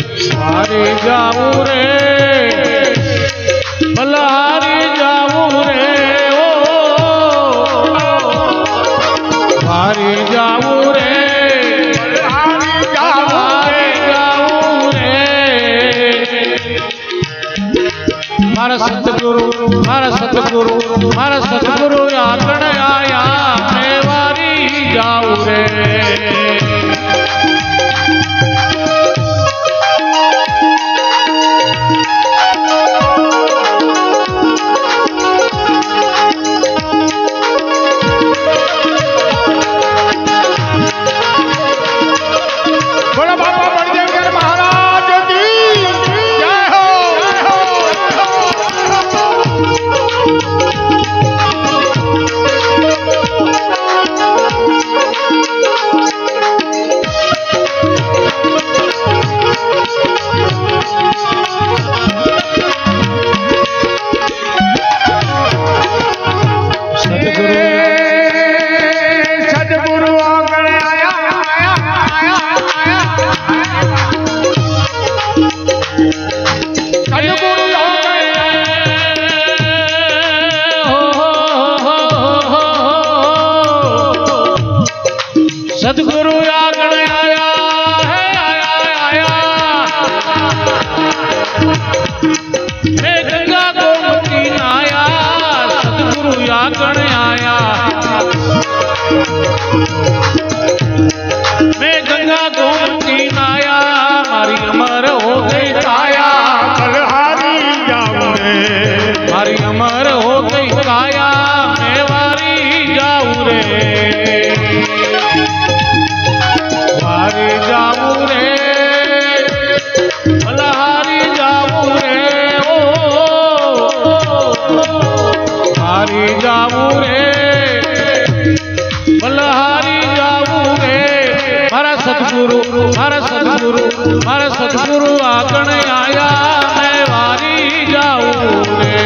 हारी जाऊं रे भला हारी जाऊं रे ओ हारी जाऊं रे हारी जाऊं रे मारा सतगुरु आकड़ आया मैं वारी जाऊं रे सतगुरु आगण आया है आया मैं गंगा गोमती आया सतगुरु आगण आया मैं गंगा गोमती आया मारी अमर हो गई काया हारी जाऊं रे मारी अमर हो गई काया मैं वारी जाऊं रे हारी जाऊं रे भला हारी जाऊं रे ओ हारी जाऊं रे भला हारी जाऊं रे मारा सतगुरु आगण आया मैं वारी जाऊं रे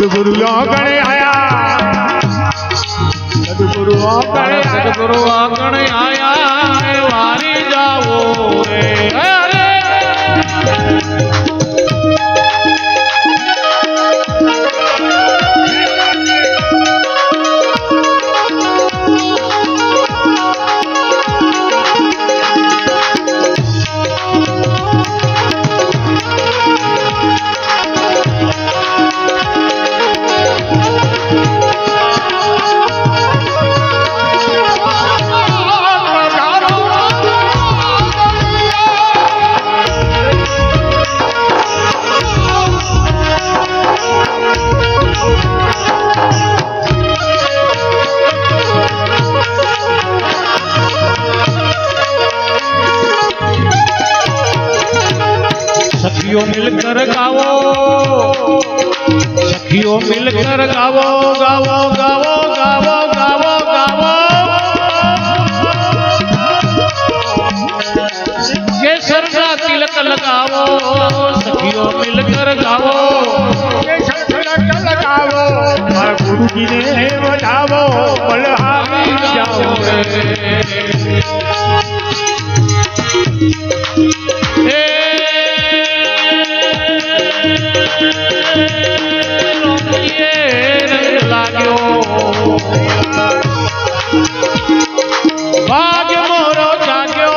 सदगुरु आंगणे आया, सदगुरु आंगणे आया, मेवारी जाओ रे। अरे सखियों मिलकर गावो, सखियों मिलकर गावो, गावो गावो गावो गावो गावो, केसर का तिलक लगावो, सखियों मिलकर गावो, केसर तिलक लगावो, गुरु जी ने बजावो, बलहारी जाओ रे। भाग्य मोरो जाग्यो,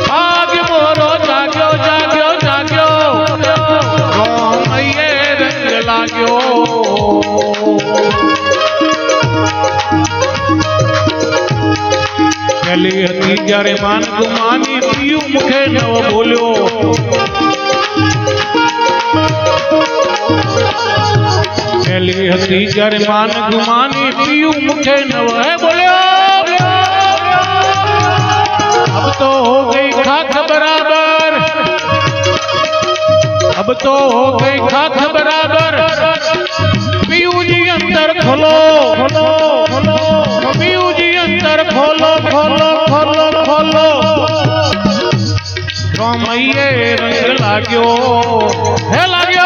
भाग्य मोरो जाग्यो, जाग्यो जाग्यो, रोमैये रंग लाग्यो। पहली हती जारे मान गुमानी, पियू मुखे नव बोल्यो, पहली हती जारे मान गुमानी, पियू मुखे नव बोल्यो। अब तो हो गई खाक बराबर, अब तो हो गई खाक बराबर, पियू जी अंदर खोलो, खोलो खोलो, पियू जी अंदर खोलो, खोलो खोलो खोलो, रोमैये रंग लाग्यो, हे लाग्यो।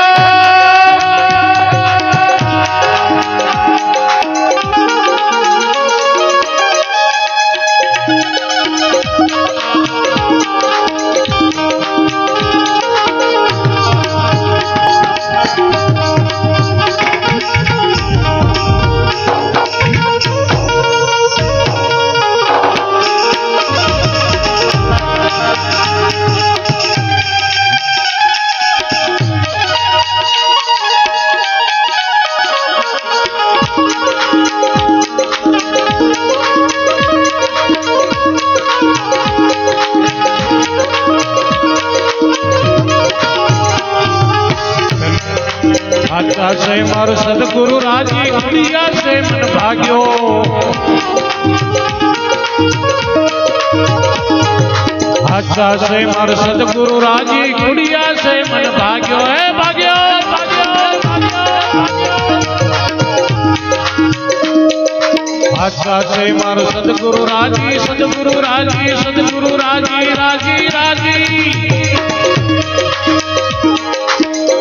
आजा से मारो सदगुरु राजी, गुड़िया से मन भाग्यो, आजा से मारो सदगुरु राजी, गुड़िया से मन भाग्यो, है भाग्यो भाग्यो भाग्यो। आजा से मारो सदगुरु राजी, सदगुरु राजी, सदगुरु राजी, राजी राजी,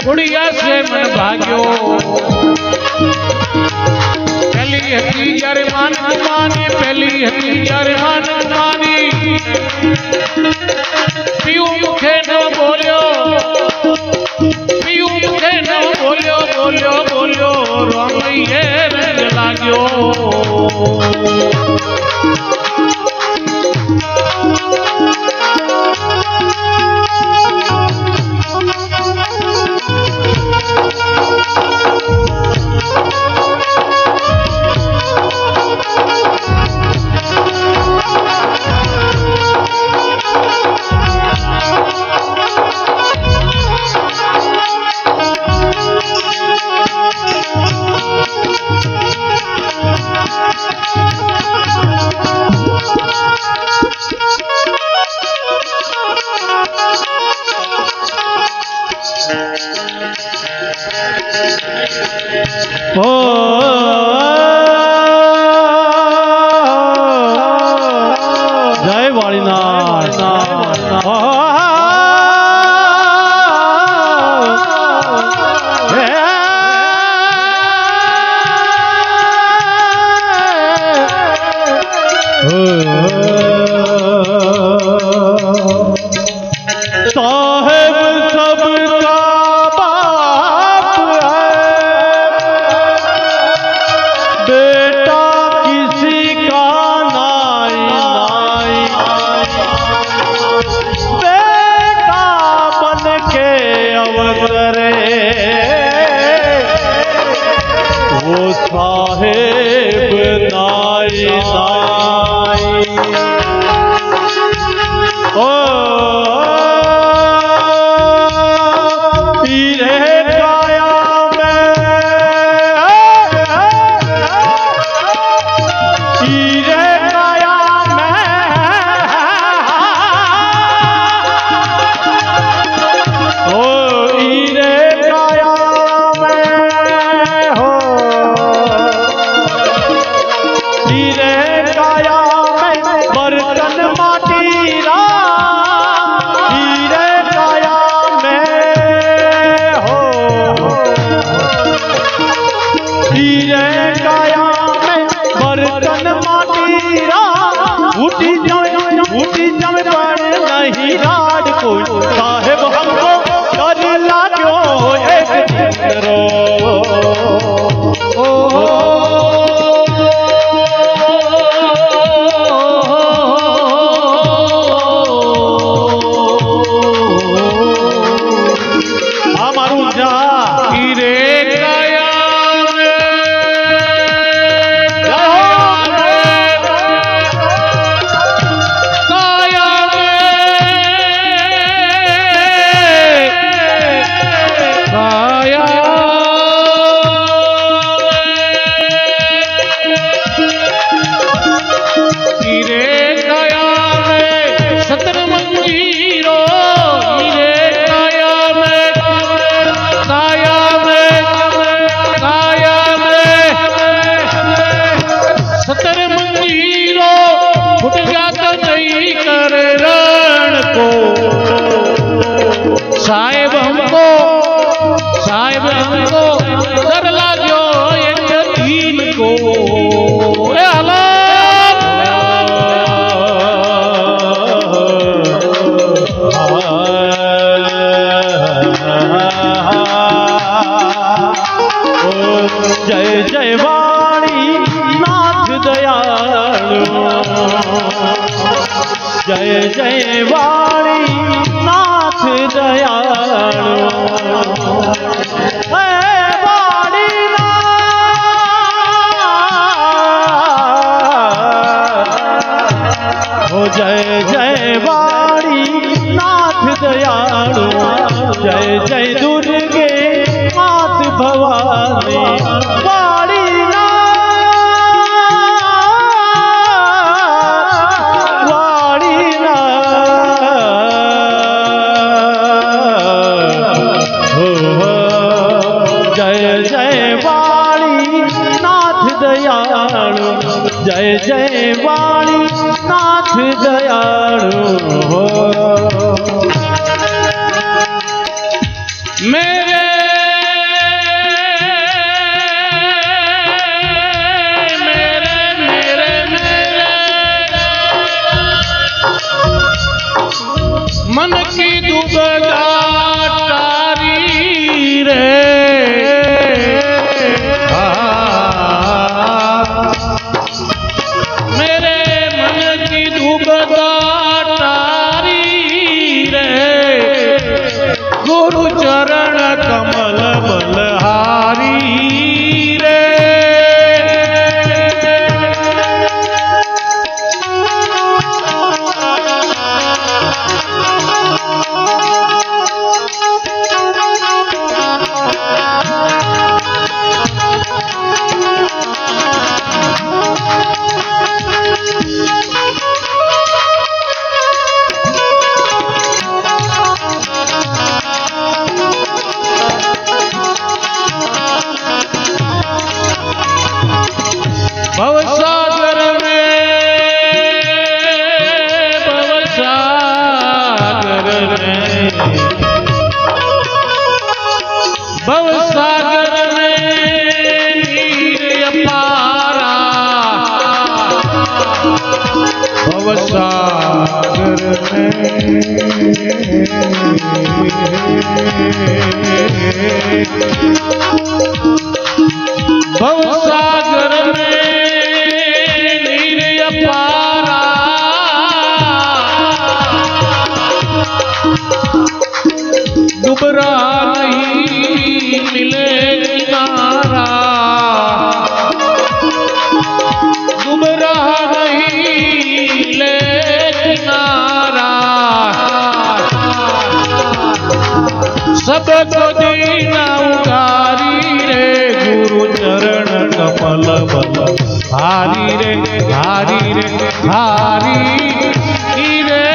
गुड़िया से मन भाग्यो। पहली हती यार मान गुमानी, पहली हती यार मान गुमानी, पियू मुखे न बोल्यो, पियू मुखे न बोल्यो, बोल्यो बोल्यो, रोमैये रंग लाग्यो। जय वालीनाथ। हीरे साहेब हमको डर लाग्यो यतीम को जय जय वाणी नाथ दयालु जय जय वाणी नाथ दयालु वाणी हो जय जय वाणी नाथ दयालु जय जय दुर्गे मात भवानी वाणी जय जय वाणी नाथ दयालु हो मेरे मेरे मेरे मेरे मन की दुबला तारी रे गुरु चरण कमल बलहारी रे भवसागर में नीर अपारा भवसागर में डुबरा नहीं मिले किनारा डुबरा नहीं मिले किनारा सबको दीना उगारी रे गुरु चरण कमल बल हारी रे हारी रे हारी रे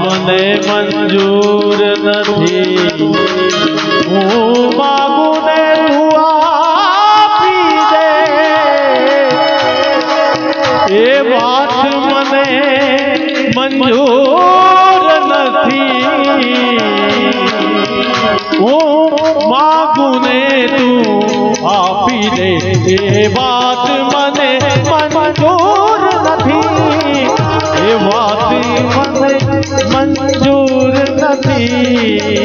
મને મંજૂર નથી હું માગું ને તું આપી દે એ વાત મને મંજૂર નથી હું માગું ને તું આપી દે એ વાત મને મંજૂર નથી એ વાત મને મંજૂર નથી નથી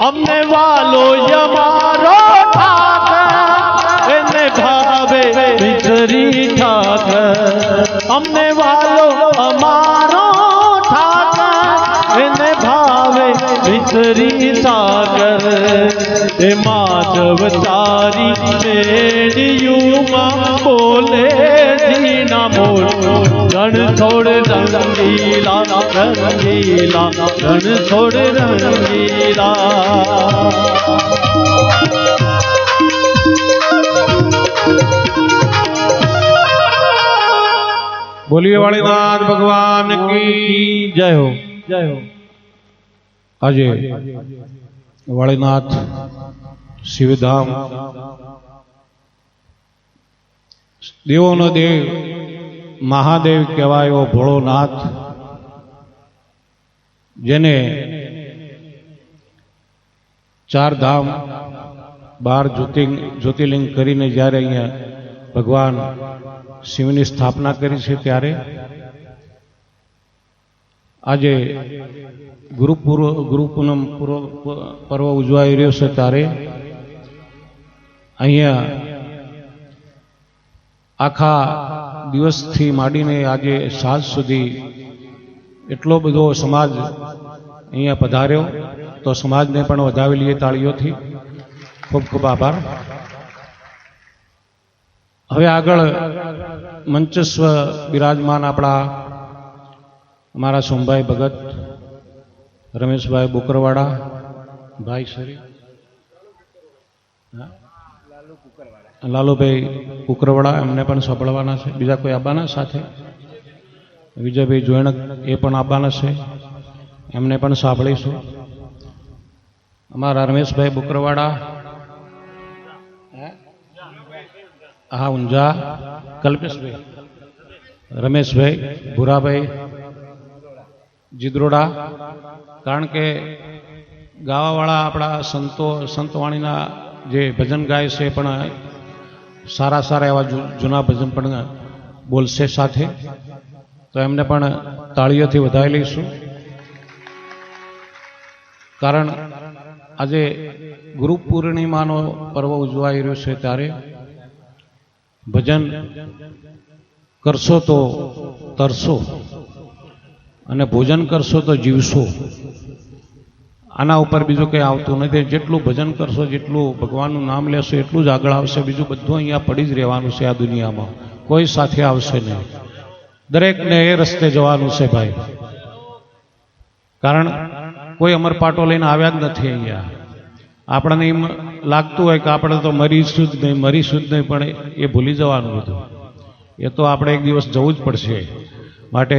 અમને વાલો યમારો ઠાકર એને ભાવે વિચરી ઠાકર અમને વાલો અમારો ઠાકર એને ભાવે વિચરી સાગર એ માધવ તારી મેડિયુમાં બોલે જીના મોર રણ છોડ રંગીલા રંગીલા રણ છોડ રંગીલા બોલીએ વાળીનાથ ભગવાન કી જય હો જય હો આજે વાળીનાથ શિવધામ દેવોનો દેવ મહાદેવ કહેવાય એવો ભોળોનાથ જેને 4 ધામ 12 જ્યોતિર્લિંગ કરીને જ્યારે અહીંયા ભગવાન શિવની સ્થાપના કરી છે ત્યારે આજે ગુરુ પૂનમ પર્વ ઉજવાઈ રહ્યો છે ત્યારે અહીંયા આખા દિવસથી માંડીને આજે સાંજ સુધી એટલો બધો સમાજ અહીંયા પધાર્યો તો સમાજને પણ વધાવી લઈએ તાળીઓથી. ખૂબ ખૂબ આભાર. હવે આગળ મંચસ્વ બિરાજમાન આપણા અમારા સોમભાઈ ભગત, રમેશભાઈ બોકરવાડા, ભાઈ શ્રી લાલુભાઈ કુકરવાડા એમને પણ સાંભળવાના છે. બીજા કોઈ આવવાના સાથે? વિજયભાઈ જોયણક એ પણ આવવાના છે, એમને પણ સાંભળીશું. અમારા રમેશભાઈ બોકરવાડા, હા ઊંઝા, કલ્પેશભાઈ, રમેશભાઈ, ભૂરાભાઈ, જીદ્રોડા. કારણ કે ગાવાવાળા આપણા સંતવાણીના જે ભજન ગાય છે પણ સારા સારા એવા જૂના ભજન પણ બોલશે સાથે, તો એમને પણ તાળીઓથી વધાવી લઈશું. કારણ આજે ગુરુ પૂર્ણિમાનો પર્વ ઉજવાઈ રહ્યો છે ત્યારે ભજન કરશો તો તરશો અને ભોજન કરશો તો જીવશો. આના ઉપર બીજું કંઈ આવતું નથી. જેટલું ભજન કરશો, જેટલું ભગવાનનું નામ લેશો એટલું જ આગળ આવશે. બીજું બધું અહીંયા પડી જ રહેવાનું છે. આ દુનિયામાં કોઈ સાથે આવશે નહીં. દરેકને એ રસ્તે જવાનું છે ભાઈ. કારણ કોઈ અમરપાટો લઈને આવ્યા જ નથી અહીંયા. આપણને એમ લાગતું હોય કે આપણે તો મરીશું જ નહીં, પણ એ ભૂલી જવાનું બધું. એ તો આપણે એક દિવસ જવું જ પડશે. માટે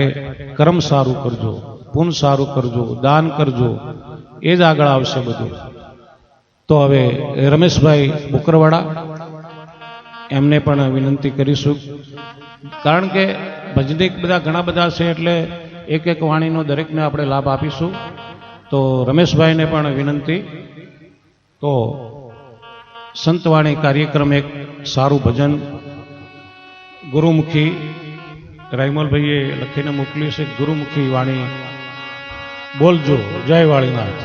કર્મ સારું કરજો, પુણ્ય સારું કરજો, દાન કરજો, એ જ આગળ આવશે બધું. તો હવે રમેશભાઈ બુકરવાડા એમને પણ વિનંતી કરીશું. કારણ કે ભજનિક બધા ઘણા બધા છે એટલે એક એક વાણીનો દરેકને આપણે લાભ આપીશું. તો રમેશભાઈને પણ વિનંતી. તો સંતવાણી કાર્યક્રમ એક સારું ભજન ગુરુમુખી રાયમલભાઈએ લખીને મોકલ્યું છે. ગુરુમુખી વાણી બોલજો. જય વાળીનાથ.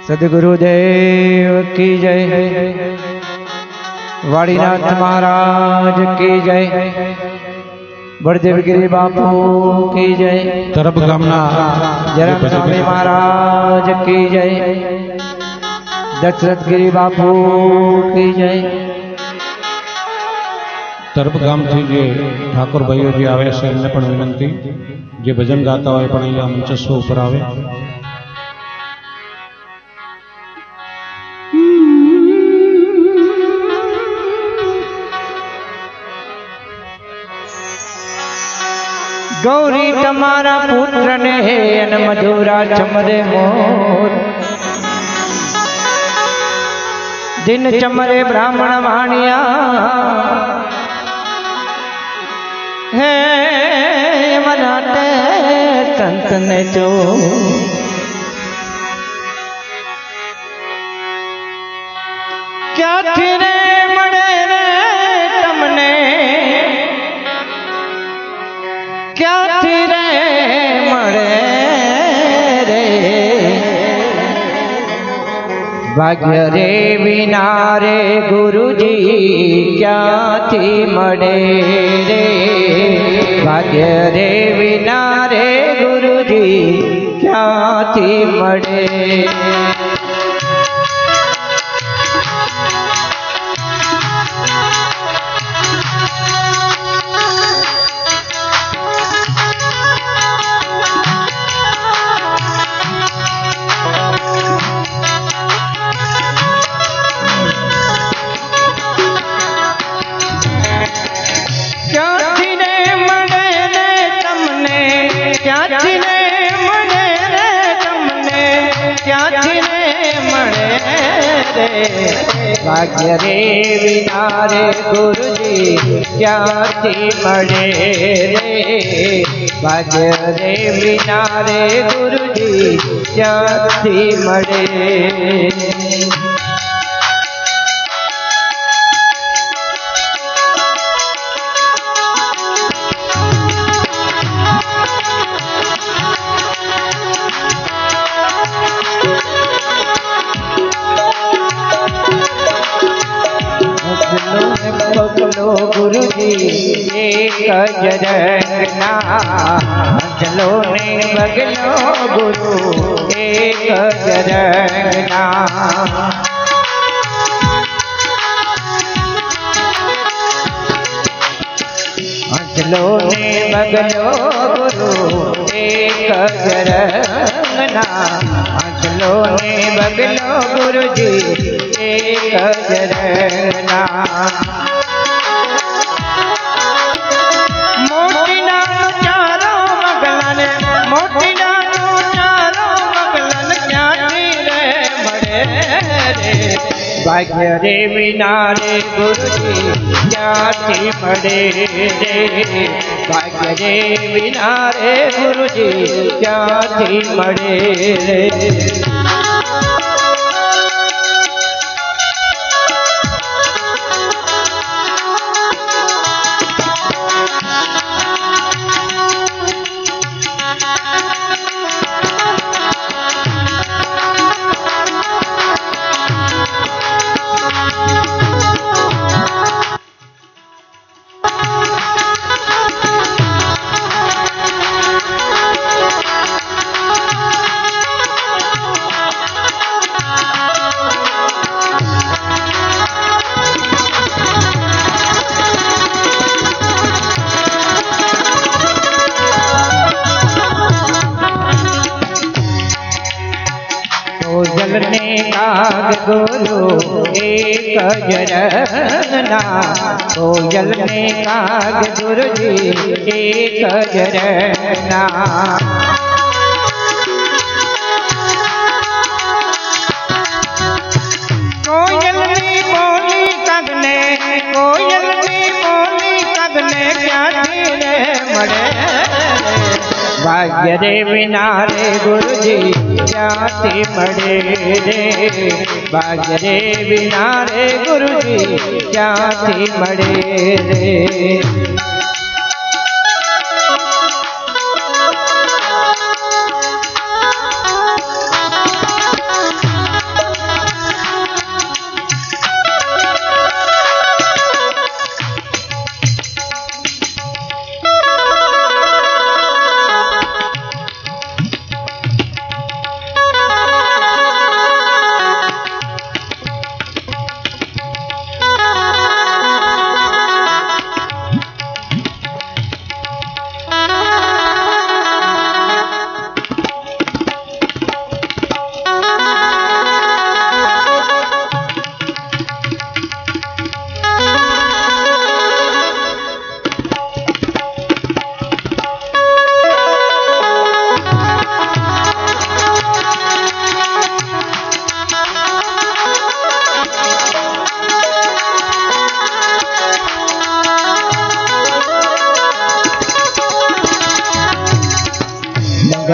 सदगुरुदेव की जय, वाणीनाथ महाराज की जय, बड़देव गिरी बापू की जय, તરફ ગામના जरम स्वामी महाराज की जय, दशरथ गिरी बापू की जय। તરફ ગામથી જે ઠાકોર ભાઈઓ જે આવે છે એમને પણ વિનંતી, જે ભજન ગાતા હોય પણ અહીંયા મંચસ્વ ઉપર આવે। गौरी तमारा पुत्र ने अन मधुरा चमरे मोर, दिन चमरे ब्राह्मण वाणिया है मराठे संत ने जो क्या थिरे मड़े रे तमने, क्या थिरे मड़े रे भाग्य रे विना रे गुरुजी क्या थी मड़े रे, भाग्य रे विना रे गुरुजी क्या थी मड़े। भाग्य रे विना रे गुरुजी क्या थी मड़े रे, भाग्य रे विना रे गुरुजी क्या थी मड़े। बगलो गुरुजी एक जरना, चलो ने बगलो गुरु एक जरना, चलो ने बगलो गुरु एक जरना, चलो ने बगलो गुरुजी एक जरना। भाग्य रे विना रे गुरुजी क्या थी मड़े रे, भाग्य रे विना रे गुरुजी क्या थी मड़े रे। जलने काग गुरु एक जरना, तो जलने काग गुरु जी एक जरना। कोयलनी बोली कगने, कोयलनी बोली कगने क्या धीरे मरे, भाग्य रे विना रे गुरुजी क्या थी मड़े रे, भाग्य रे बिना रे गुरुजी क्या थी मड़े रे।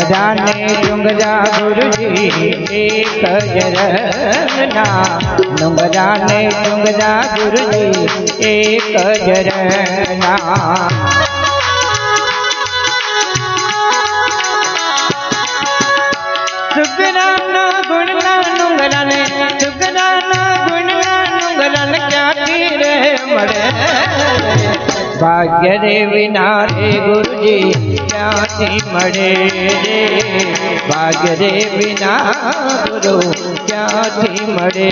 ડુંગરા ને ડુંગરા ગુરુજી એક જ રંગના ડુંગરા ને ડુંગરા ગુરુજી એક જ રંગના સુગરાના ગુણના ડુંગરાને સુગરાના ગુણના ડુંગરાને ક્યાંથી રે મળે ભાગ્ય રે વિના રે ગુરુજી ક્યાંથી મળે ભાગ્ય રે વિના ગુરુ ક્યાંથી મળે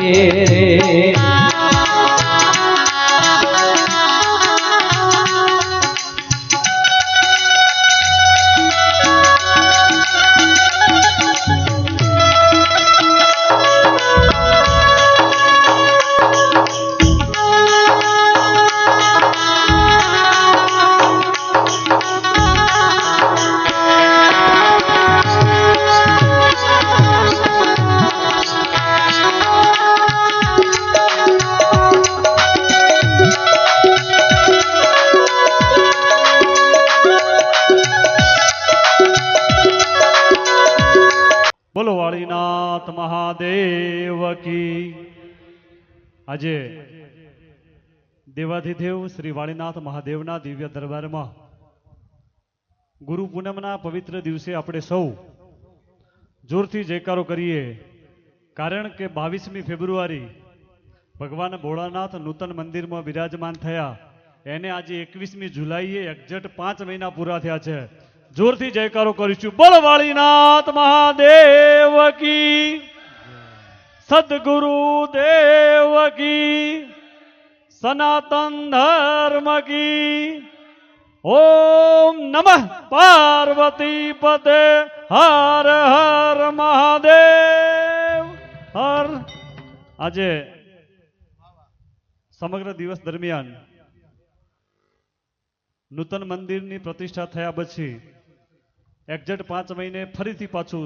બોલો વાળીનાથ મહાદેવ કી આજે દેવાધિદેવ શ્રી વાળીનાથ મહાદેવના દિવ્ય દરબારમાં ગુરુ પૂનમના પવિત્ર દિવસે આપણે સૌ જોરથી જયકારો કરીએ કારણ કે 22મી ફેબ્રુઆરી ભગવાન ભોળાનાથ નૂતન મંદિરમાં બિરાજમાન થયા એને આજે 21મી જુલાઈએ એક્ઝેક્ટ 5 મહિના પૂરા થયા છે જોરથી જયકારો કરીશું બોલ વાળીનાથ મહાદેવ કી સદગુરુ દેવ કી સનાતન ધર્મ કી ઓમ નમઃ પાર્વતી પતે હર હર મહાદેવ હર આજે સમગ્ર દિવસ દરમિયાન નૂતન મંદિરની પ્રતિષ્ઠા થયા પછી એક્ઝેક્ટ 5 મહિને ફરીથી પાછું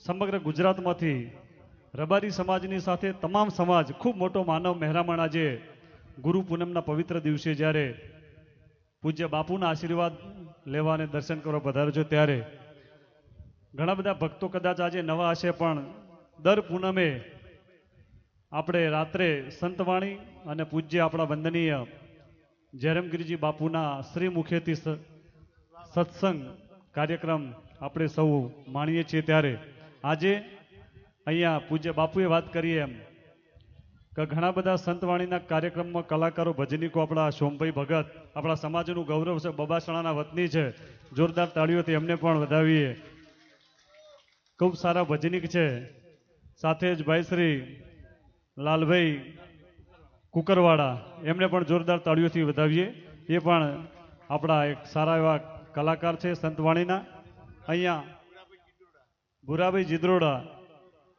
સમગ્ર ગુજરાતમાંથી રબારી સમાજની સાથે તમામ સમાજ ખૂબ મોટો માનવ મહેરામણ આજે ગુરુ પૂનમના પવિત્ર દિવસે જ્યારે પૂજ્ય બાપુના આશીર્વાદ લેવા અને દર્શન કરવા પધાર્યો છો ત્યારે ઘણા બધા ભક્તો કદાચ આજે નવા હશે પણ દર પૂનમે આપણે રાત્રે સંતવાણી અને પૂજ્ય આપણા વંદનીય જયરામગીરીજી બાપુના શ્રી મુખેથી સત્સંગ કાર્યક્રમ આપણે સૌ માણીએ છીએ ત્યારે આજે અહીંયા પૂજ્ય બાપુએ વાત કરી એમ કે ઘણા બધા સંતવાણીના કાર્યક્રમમાં કલાકારો ભજનીકો આપણા સોમભાઈ ભગત આપણા સમાજનું ગૌરવ છે બબાસણાના વતની છે જોરદાર તાળીઓથી એમને પણ વધાવીએ ખૂબ સારા ભજનીક છે સાથે જ ભાઈ શ્રી લાલભાઈ કુકરવાડા એમને પણ જોરદાર તાળીઓથી વધાવીએ એ પણ આપણા એક સારા એવા કલાકાર છે સંતવાણીના અહીંયા ભુરાભાઈ જીદ્રોડા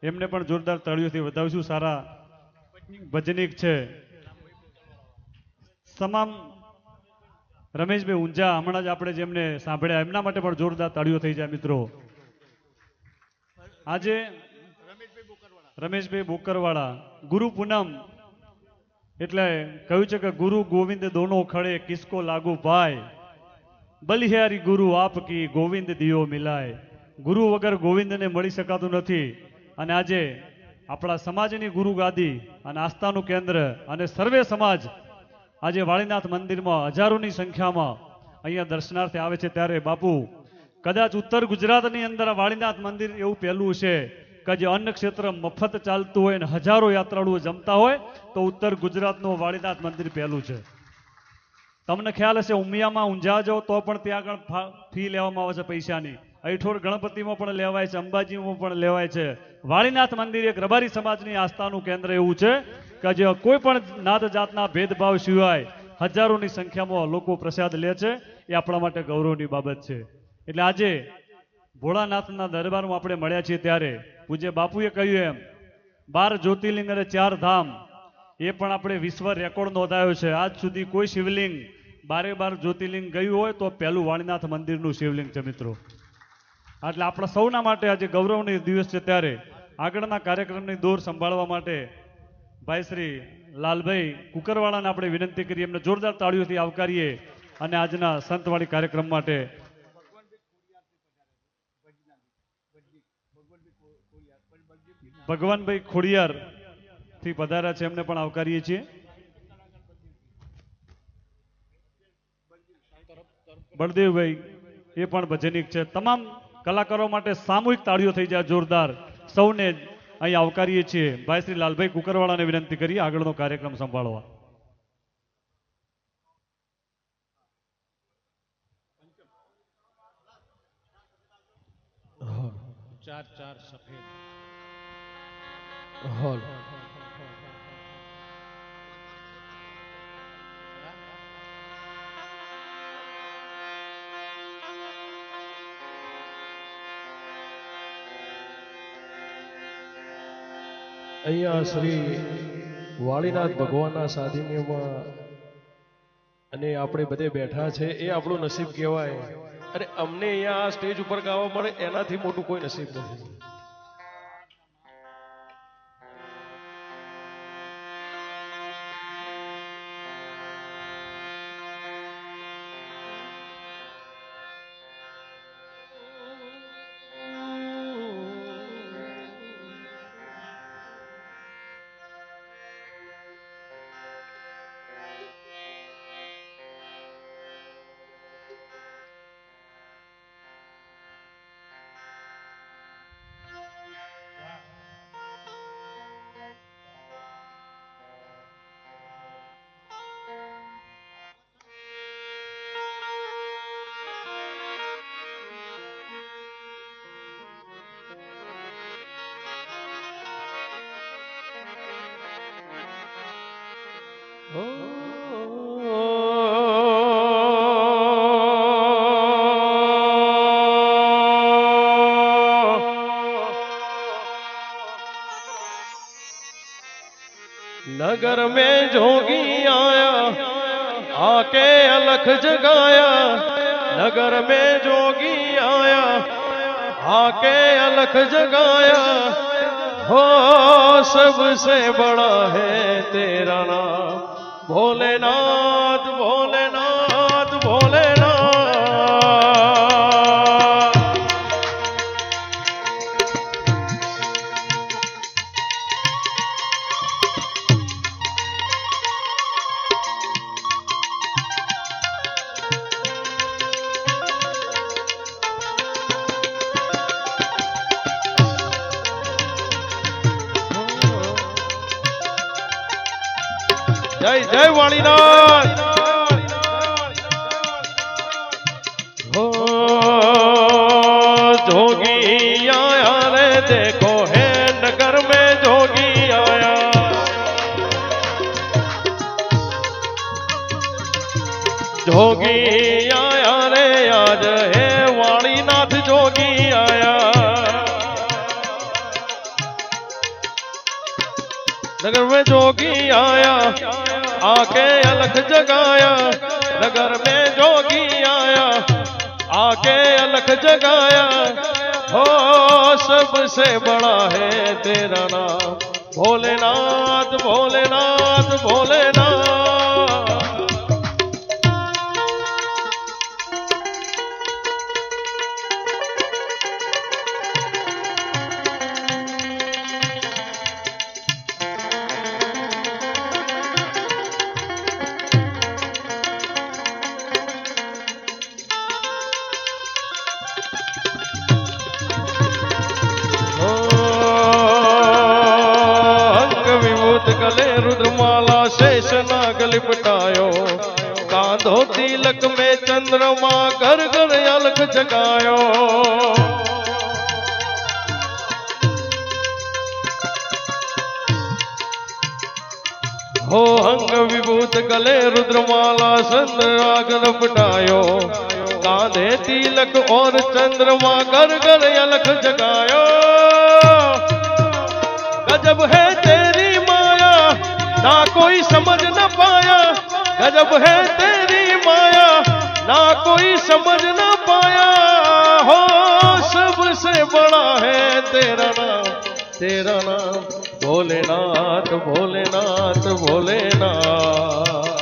એમને પણ જોરદાર તાળીઓથી વધાવીશું સારા ભજનીક છે તમામ રમેશભાઈ ઊંઝા હમણાં જ આપણે જેમને સાંભળ્યા એમના માટે પણ જોરદાર તાળીઓ થઈ જાય મિત્રો આજે રમેશભાઈ બોકરવાળા ગુરુ પૂનમ એટલે કહ્યું છે કે ગુરુ ગોવિંદ દોનો ખડે કિસકો લાગુ ભાઈ બલિહારી ગુરુ આપ કી ગોવિંદ દિયો મિલાય ગુરુ વગર ગોવિંદને મળી શકાતું નથી અને આજે આપણા સમાજની ગુરુ ગાદી અને આસ્થાનું કેન્દ્ર અને સર્વે સમાજ આજે વાળીનાથ મંદિરમાં હજારોની સંખ્યામાં અહીંયા દર્શનાર્થે આવે છે ત્યારે બાપુ કદાચ ઉત્તર ગુજરાતની અંદર વાળીનાથ મંદિર એવું પહેલું છે કે જે અન્ન ક્ષેત્ર મફત ચાલતું હોય અને હજારો યાત્રાળુઓ જમતા હોય તો ઉત્તર ગુજરાતનું વાળીનાથ મંદિર પહેલું છે તમને ખ્યાલ હશે ઉમિયામાં ઊંઝા જાઓ તો પણ ત્યાં આગળ ફી લેવામાં આવે છે પૈસાની અઠોર ગણપતિમાં પણ લેવાય છે અંબાજીમાં પણ લેવાય છે વાળીનાથ મંદિર એક રબારી સમાજની આસ્થાનું કેન્દ્ર એવું છે કે જે કોઈ પણ નાત જાતના ભેદભાવ સિવાય હજારોની સંખ્યામાં લોકો પ્રસાદ લે છે એ આપણા માટે ગૌરવની બાબત છે એટલે આજે ભોળાનાથના દરબારમાં આપણે મળ્યા છીએ ત્યારે પૂજ્ય બાપુએ કહ્યું એમ 12 જ્યોતિર્લિંગ અને 4 ધામ એ પણ આપણે વિશ્વ રેકોર્ડ નોંધાયો છે આજ સુધી કોઈ શિવલિંગ 12 જ્યોતિર્લિંગ ગયું હોય તો પહેલું વાળીનાથ મંદિરનું શિવલિંગ છે મિત્રો એટલે આપણા સૌના માટે આજે ગૌરવનો દિવસ છે ત્યારે આગળના કાર્યક્રમની દોર સંભાળવા માટે ભાઈ શ્રી લાલભાઈ કુકરવાળાને આપણે વિનંતી કરીએ એમને જોરદાર તાળીઓથી આવકારીએ અને આજના સંતવાણી કાર્યક્રમ માટે ભગવાનભાઈ ખોડિયાર થી પધાર્યા છે, એમને પણ આવકારીએ છીએ. બળદેવભાઈ એ પણ ભજનિક છે. તમામ કલાકારો માટે સામૂહિક તાળીઓ થઈ જાય જોરદાર. સૌને અહીં આવકારીએ છીએ. ભાઈ શ્રી લાલભાઈ કુકરવાળાને વિનંતી કરીએ આગળનો કાર્યક્રમ સંભાળવા. ચાર ચાર સફેદ હોલ અહીંયા શ્રી વાળીનાથ ભગવાનના સાનિધ્યમાં અને આપણે બધે બેઠા છે એ આપણું નસીબ કહેવાય. અને અમને અહીંયા આ સ્ટેજ ઉપર ગાવા મળે એનાથી મોટું કોઈ નસીબ નથી. नगर में जोगी आया आके अलख जगाया. नगर में जोगी आया आके अलख जगाया. हो सबसे बड़ा है तेरा नाम भोलेनाथ भोलेनाथ भोलेनाथ. जय जय वाणीनाथ. हो जोगी आया रे देखो है नगर में जोगी आया. जोगी आया रे आज है वाणीनाथ जोगी आया. नगर में जोगी आया आके अलख जगाया. नगर में जोगी आया आके अलख जगाया. हो सबसे बड़ा है तेरा नाम भोलेनाथ भोलेनाथ भोलेनाथ. गले रुद्रमाला शेष नाग लिपटायो. कांधो तिलक में चंद्रमा घर घर अलख जगायो. हो अंग विभूत गले रुद्रमाला चंद्राग लिपटायो. कांधे तिलक और चंद्रमा घर घर अलख जगायो. गजब है तेरी माया ना कोई समझ न पाया. गजब है तेरी माया ना कोई समझ न पाया. हो सबसे बड़ा है तेरा नाम भोलेनाथ भोलेनाथ भोलेनाथ.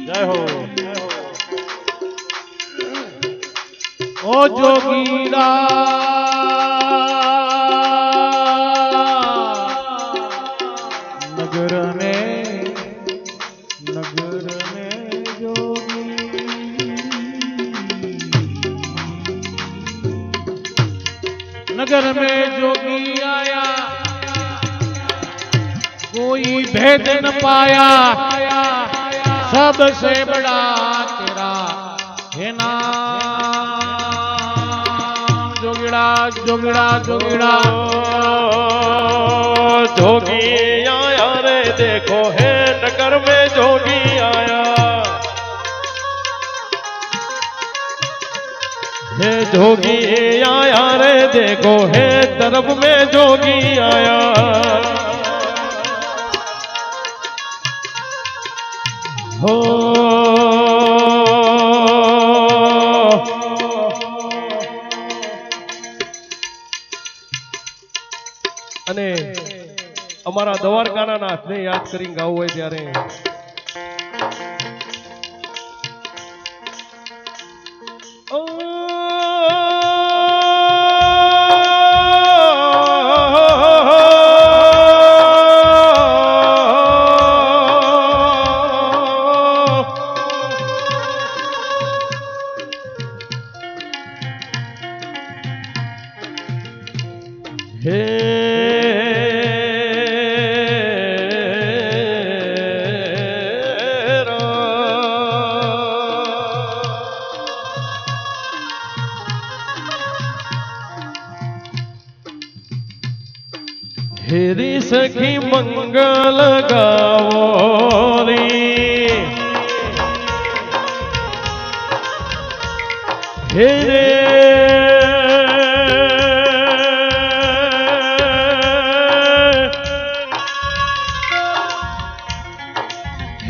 જય હો ઓ જોગીડા નગર ને नगर में जोगी आया कोई भेद न पाया सबसे बड़ा तेरा है नाम जोगीड़ा जोगीड़ा जोगीड़ा जोगी आया रे देखो है नगर में जोगी आया है जोगी आया रे देखो है तरफ में जोगी आया हो અને અમારા દ્વારકાના નાથને યાદ કરીને ગાવું હોય ત્યારે हेरी सखी मंगल गावो री हेरे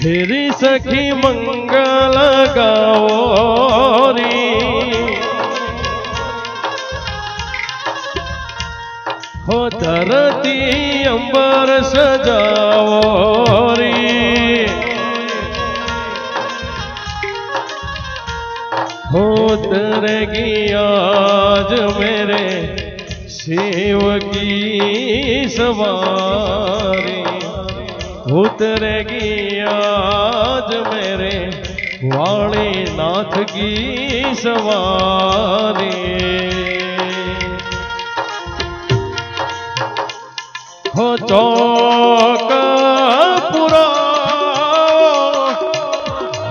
हेरी सखी मंगल गावो री हो धरती अंबर सजाओ री हो उतरेगी आज मेरे शिव की सवारी उतरेगी आज मेरे वाणी नाथ की सवारी हो चौक पुरा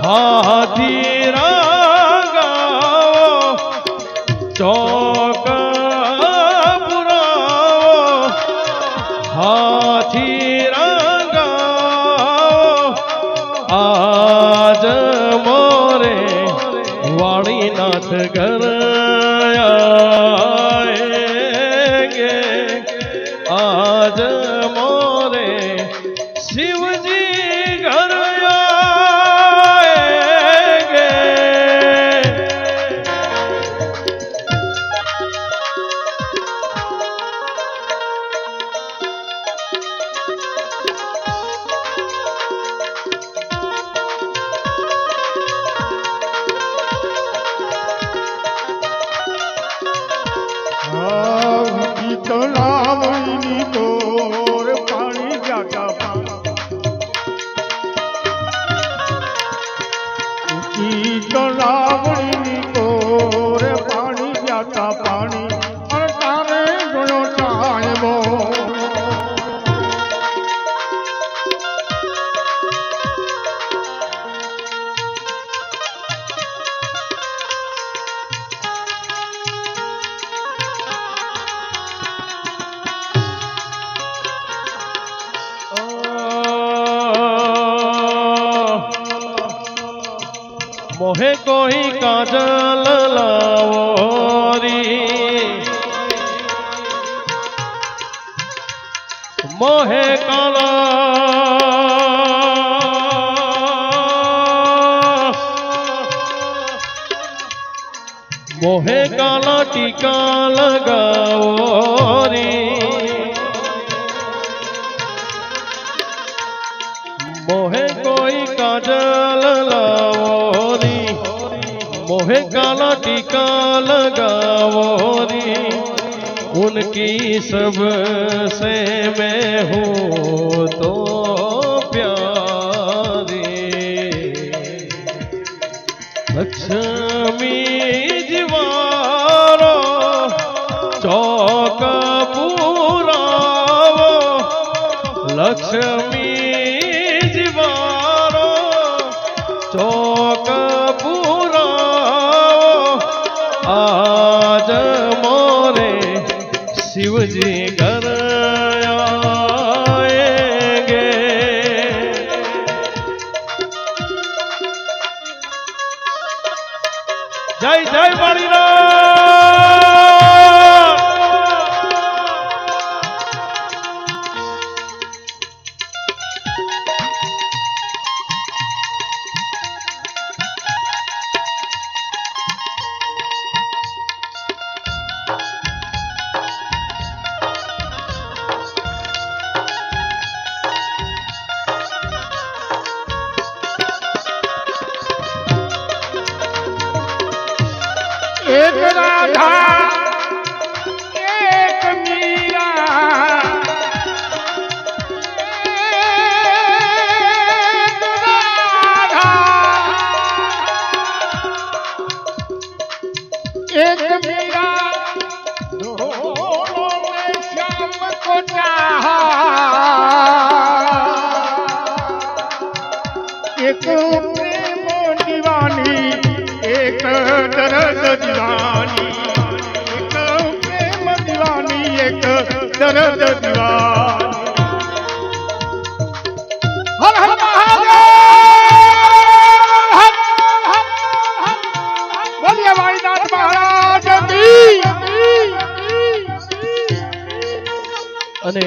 हाथी गाओ चौक पुरा हाथी गाओ आज मोरे वाणीनाथ घर आएंगे आज मोरे शिवजी घर आएंगे તલાવની તોર પાણી જાતા ઊંચી તલાવની તોર પાણી જાતા પાણી અને તારે ગયો ચાળવો मोहे कोई काजल लाओ री मोहे काला मोहे काला टीका लगाओ मोहे काला टीका लगावो री उनकी सब से मैं हूँ तो प्यारी लक्ष्मी जीवारो चौक पुरावो लक्ष्मी जीवारो चौक पुरावो आज मोरे शिवजी घर आएंगे जय जय एक राधा एक मीरा एक राधा एक मीरा दोनों ने श्याम को चाहा एक प्रेम दीवानी एक दर्द दीवानी एक प्रेम दीवानी एक दर्द दीवानी हर हर महादेव बोलिए वाणीनाथ महाराज की અને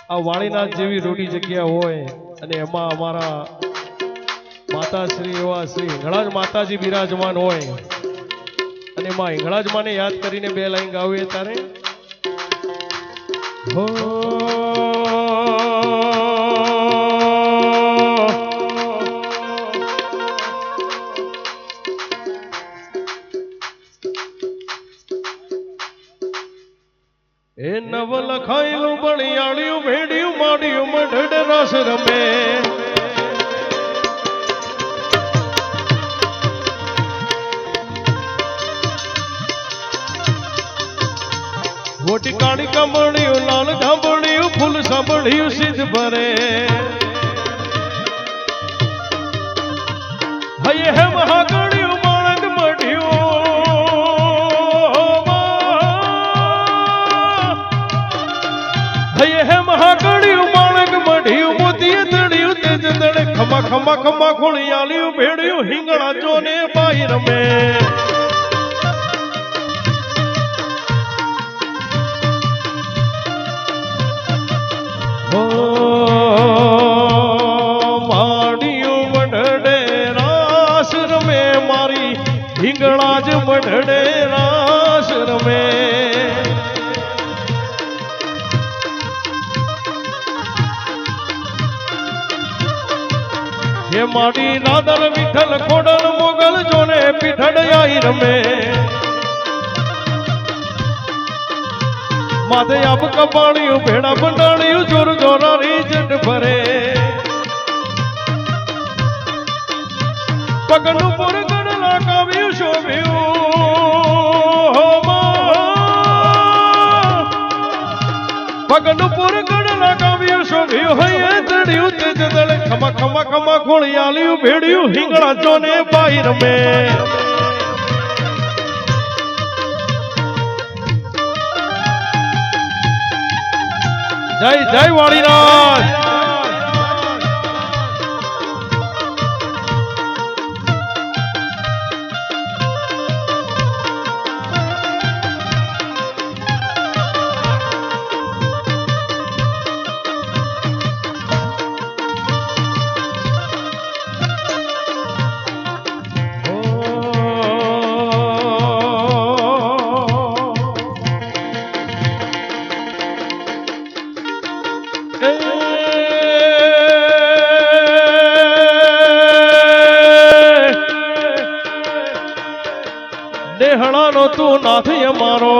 આ વાણીનાથ જેવી રોટી જગ્યા હોય અને એમાં અમારા માતાશ્રી એવા શ્રી હિંગળાજ માતાજી બિરાજમાન હોય અને માં હિંગળાજ માને યાદ કરીને બે લાઈન ગાવીએ તારે હો એ નવ લખાયેલું બળિયાળ્યું ભેડિયું માડ્યું મઢડ રસ રમે મોટી કાળી કમળિયું લાલ ગાંભળિયું ફૂલ સાંભળ્યું સિદ્ધ ભરે હૈ હે મહાગળિયું માણક મઢ્યું હૈ હે મહાગળિયું માણક મઢ્યું મોતીએ તળિયું તેજ દળે ખમા ખમા ખમા ખોળિયાળ્યું ભેડ્યું હિંગળા જોને બાઈ રમે હિંગળાજ મઢડે રાસ રમે હે માડી નાદર વિઠ્ઠલ ખોડલ મોગલ જોને પીઠડ આઈ રમે માથે આપ કપાણ્યું ભેડા બંડાણ્યું જોર જોરારી જટ ભરે પગનું પર ગણલા કાવ્યું શોભ્યું પગનું પર ગણલા કાવ્યું શોભ્યું હૈયે ચડ્યું તેજ દળે ખમા ખમા ખમા ખોળિયાળ્યું ભેડ્યું હિંગળા જોને બાઈ રમે જય જય વાળીનાથ દેહણાનો તું નાથ અમારો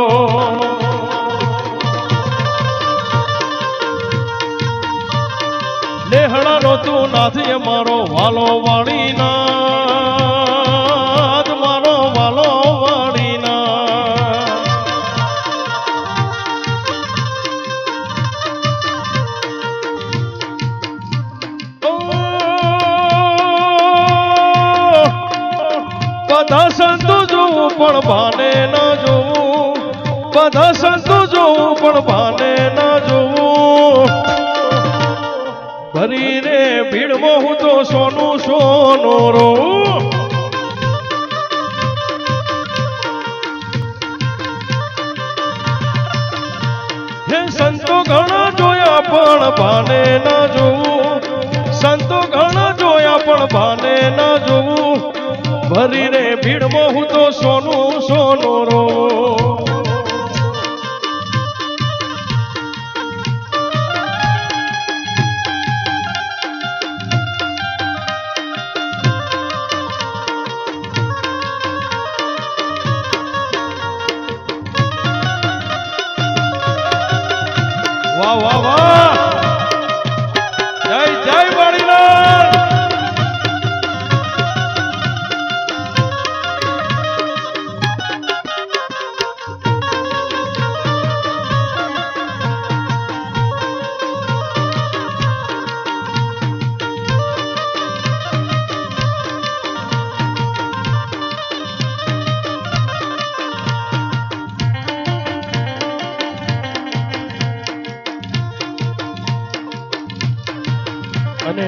દેહણાનો તું નાથ અમારો વાલો વાળીનાથ મારો વાલો વાળીનાથ બધા સંતો જોવું પણ ભાને ન જોવું બધા સંતો જોવું પણ ભાને ન જોવું ભરીને ભીડમાં હું તો સોનું સોનું રોઉં હે સંતો ઘણા જોયા પણ ભાને ન જોવું સંતો ઘણા જોયા પણ ભાને ન જોવું ભરીને ભીડમાં હું તો સોનું સોનું રોઉં વાહ વાહ વાહ જય જય વાળીનાથ અને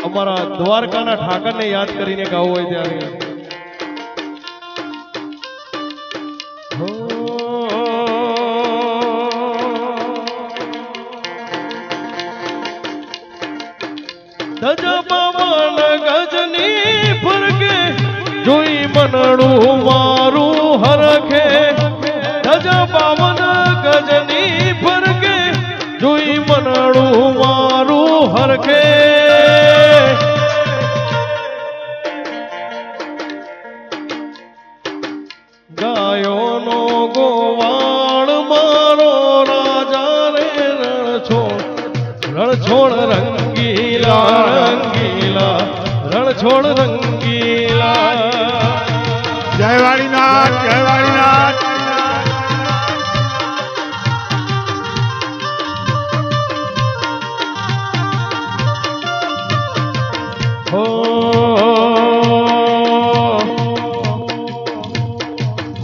અમારા દ્વારકાના ઠાકરને યાદ કરીને ગાવું હોય ત્યારે હો. ધજ પવન ગજની ફરકે જોઈ મનડું મારું હરખે ધજ પવન ગજની ફરકે જોઈ મનડું મારું હરખે ગાયોનો ગોવાળ મારો રાજા રે રણછોડ રંગીલા રંગીલા રણછોડ રંગીલા જય વાળીનાથ જય વાળીનાથ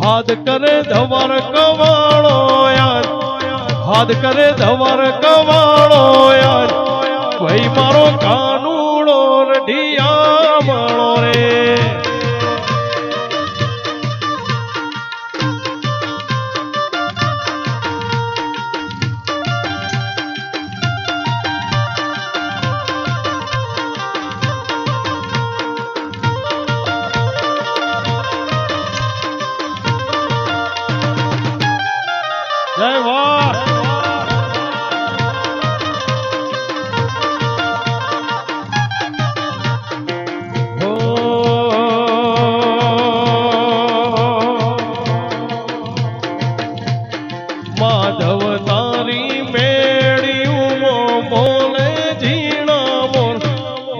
હાથ કરે ધવર કવાળો યાદ હાથ કરે ધવર કવાળો યાદ ભાઈ મારો કાનુડો રઢિયા મળો રે જય વાહ હો. માધવ તારી મેળ્યું બોલે ઝીણા મોર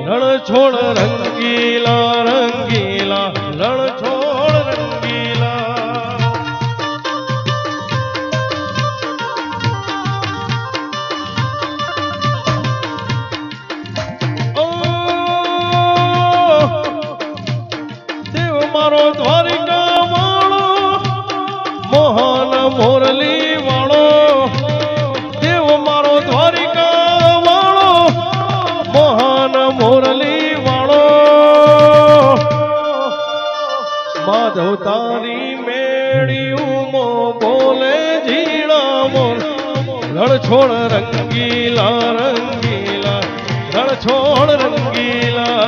રણછોડ રંગીલા રંગીલા રણછોડ રંગીલા મારો દ્વારિકા વાળો મોહન મોરલી વાળો દેવ મારો દ્વારિકા વાળો મોહન મોરલી વાળો માધવ તારી મેળ્યું બોલે ઝીણા મોર રણછોડ રંગીલા રંગીલા રણછોડ રંગીલા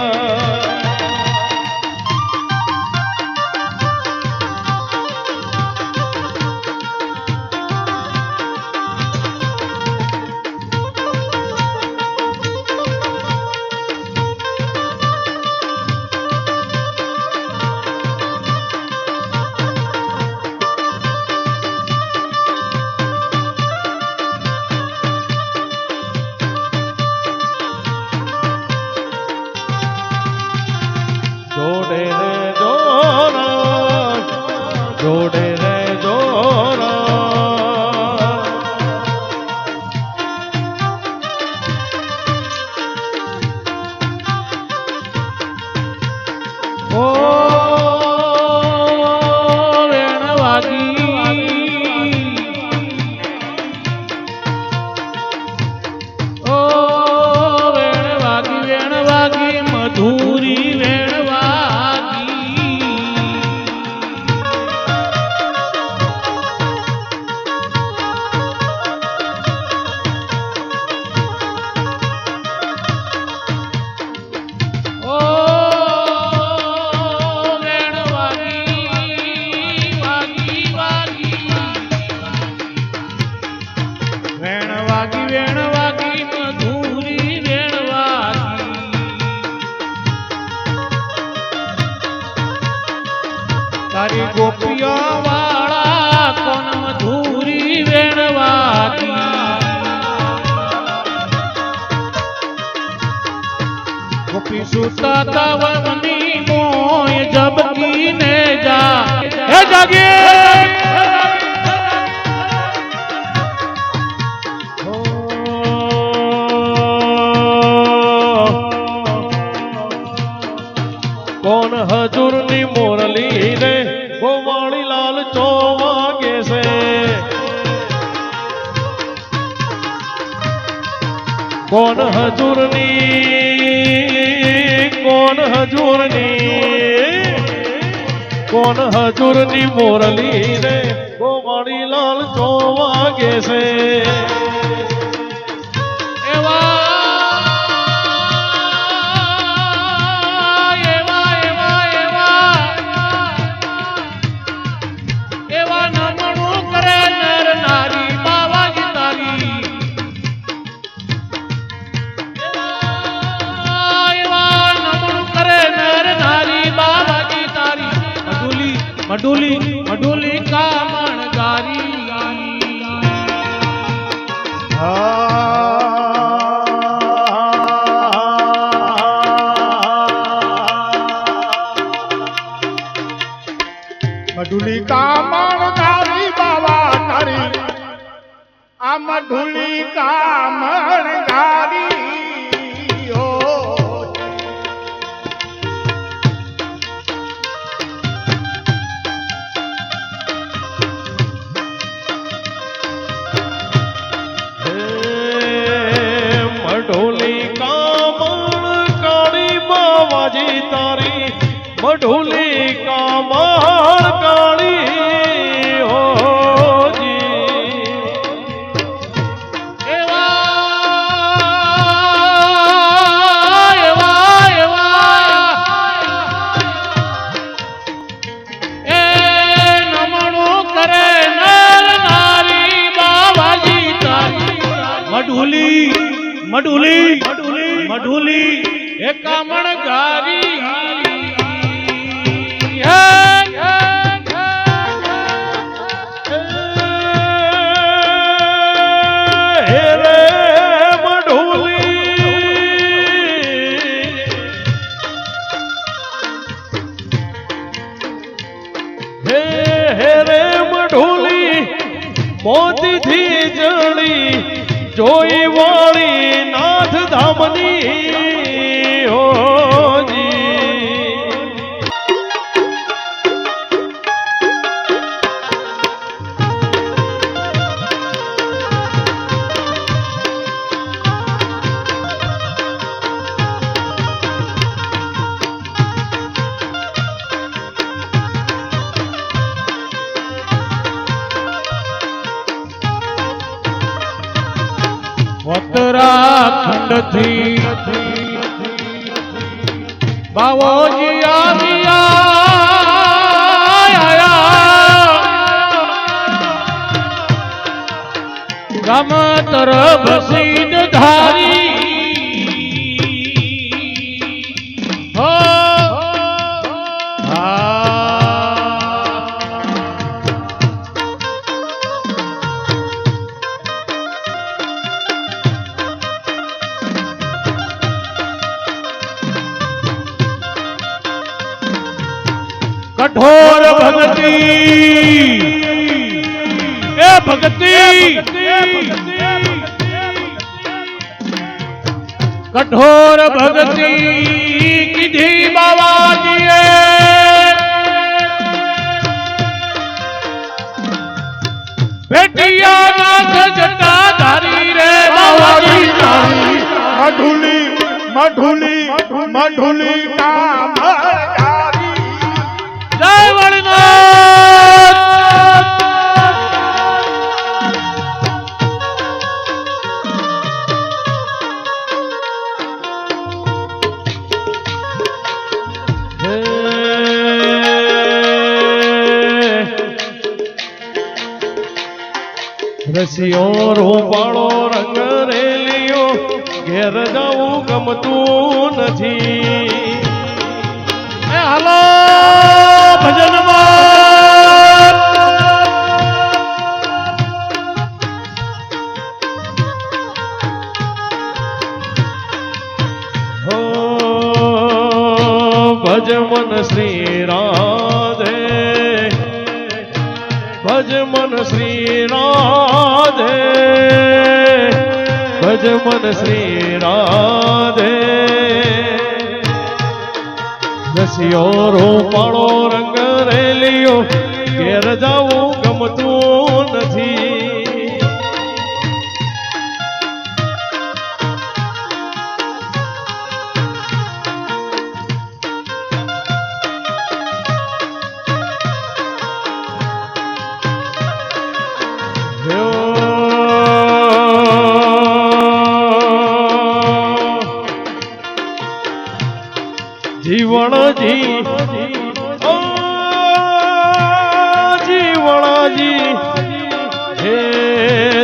જોડે રે જોરા જોડે રે જોરા ઓ વેણ વાગી ઓ વેણ વાગી મધુરી વેણ વાગી ઓ વેણ વાગી મધુરી વેણ વાગી તારી ગોપિયા વાળા કોણ મધુરી વેણ વાગી ગોપી સુતા તવની મોય જબકી ને જા હે જાગે કોણ હજુરની મોરલી રે ગોવાળી લાલ ચો વાગે છે કોણ હજુરની મોરલી રે ગોવાળી લાલ ચો વાગે છે એવા નમણું કરે નર નારી બાવાજી તારી એવા નમણું કરે નર નારી બાવાજી તારી મઢુલી કામણ ગારી મઢુલી કામણ ગારી બાવા તારી આ મઢુલી કામણ ગારી ઓ મઢોલી કામણ કાળી બાવાજી તારી મઢોલી કામણ કાળી હોજી એ નમણું કરે નર નારી બાવાજી તારી મઢુલી એ કામણ ગારી હે રે મઢોલી હે રે મઢોલી મોતીથી જડી જોઈ વાળી નાથ ધામની હોજી ઉત્તરાખંડ થી બાવોજી આવ્યા ગામ તરફ સીધ ધારી હો કઠોર ભક્તિ એ ભક્તિ કઠોર ભક્તિ કીધી બાવાજીએ પેટિયા નાથ જટા ધારી રે બાવાજી તારી મઢુલી મઢુલી મઢુલી કામ જય વડનાથ રસિયો રૂપાળો રંગ રેલિયો ઘેર જવું ગમતું નથી એ હાલો ભજનમાં હો ભજ મન શ્રી રાધે ભજ મન શ્રી રાધે ભજ મન શ્રી રાધે રસિયો રૂપાળો રંગ રેલિયો ઘેર જવું ગમતું નથી જીવણજી ઓ જીવણજી હે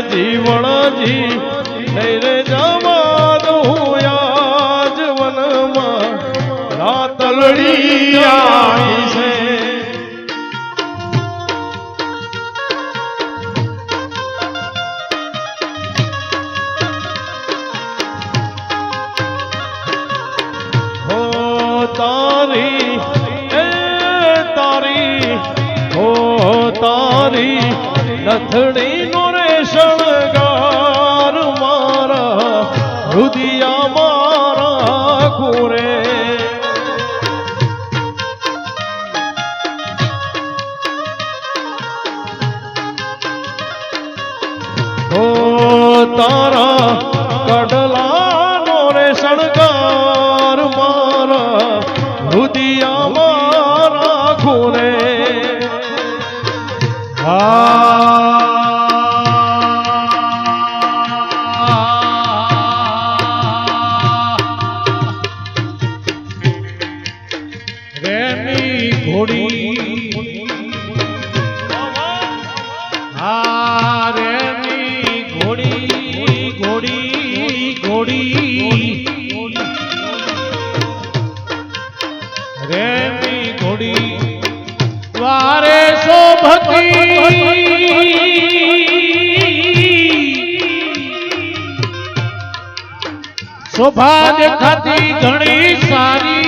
જીવણજી નહીં રે જવા દઉં યાજ વનમાં રાતલડી આવી છે તારી એ તારી હો તારી નથડી નો રે શણગાર મારા રુદિયા મારા ખોરે હો તારા કડલા નો રે શણગાર મારા રુદિયા મારા ખોરે રેમી ઘોડી હા રેમી ઘોડી ઘોડી ઘોડી રેમી ઘોડી દ્વારે શોભતી શોભા દેખાતી ઘણી સારી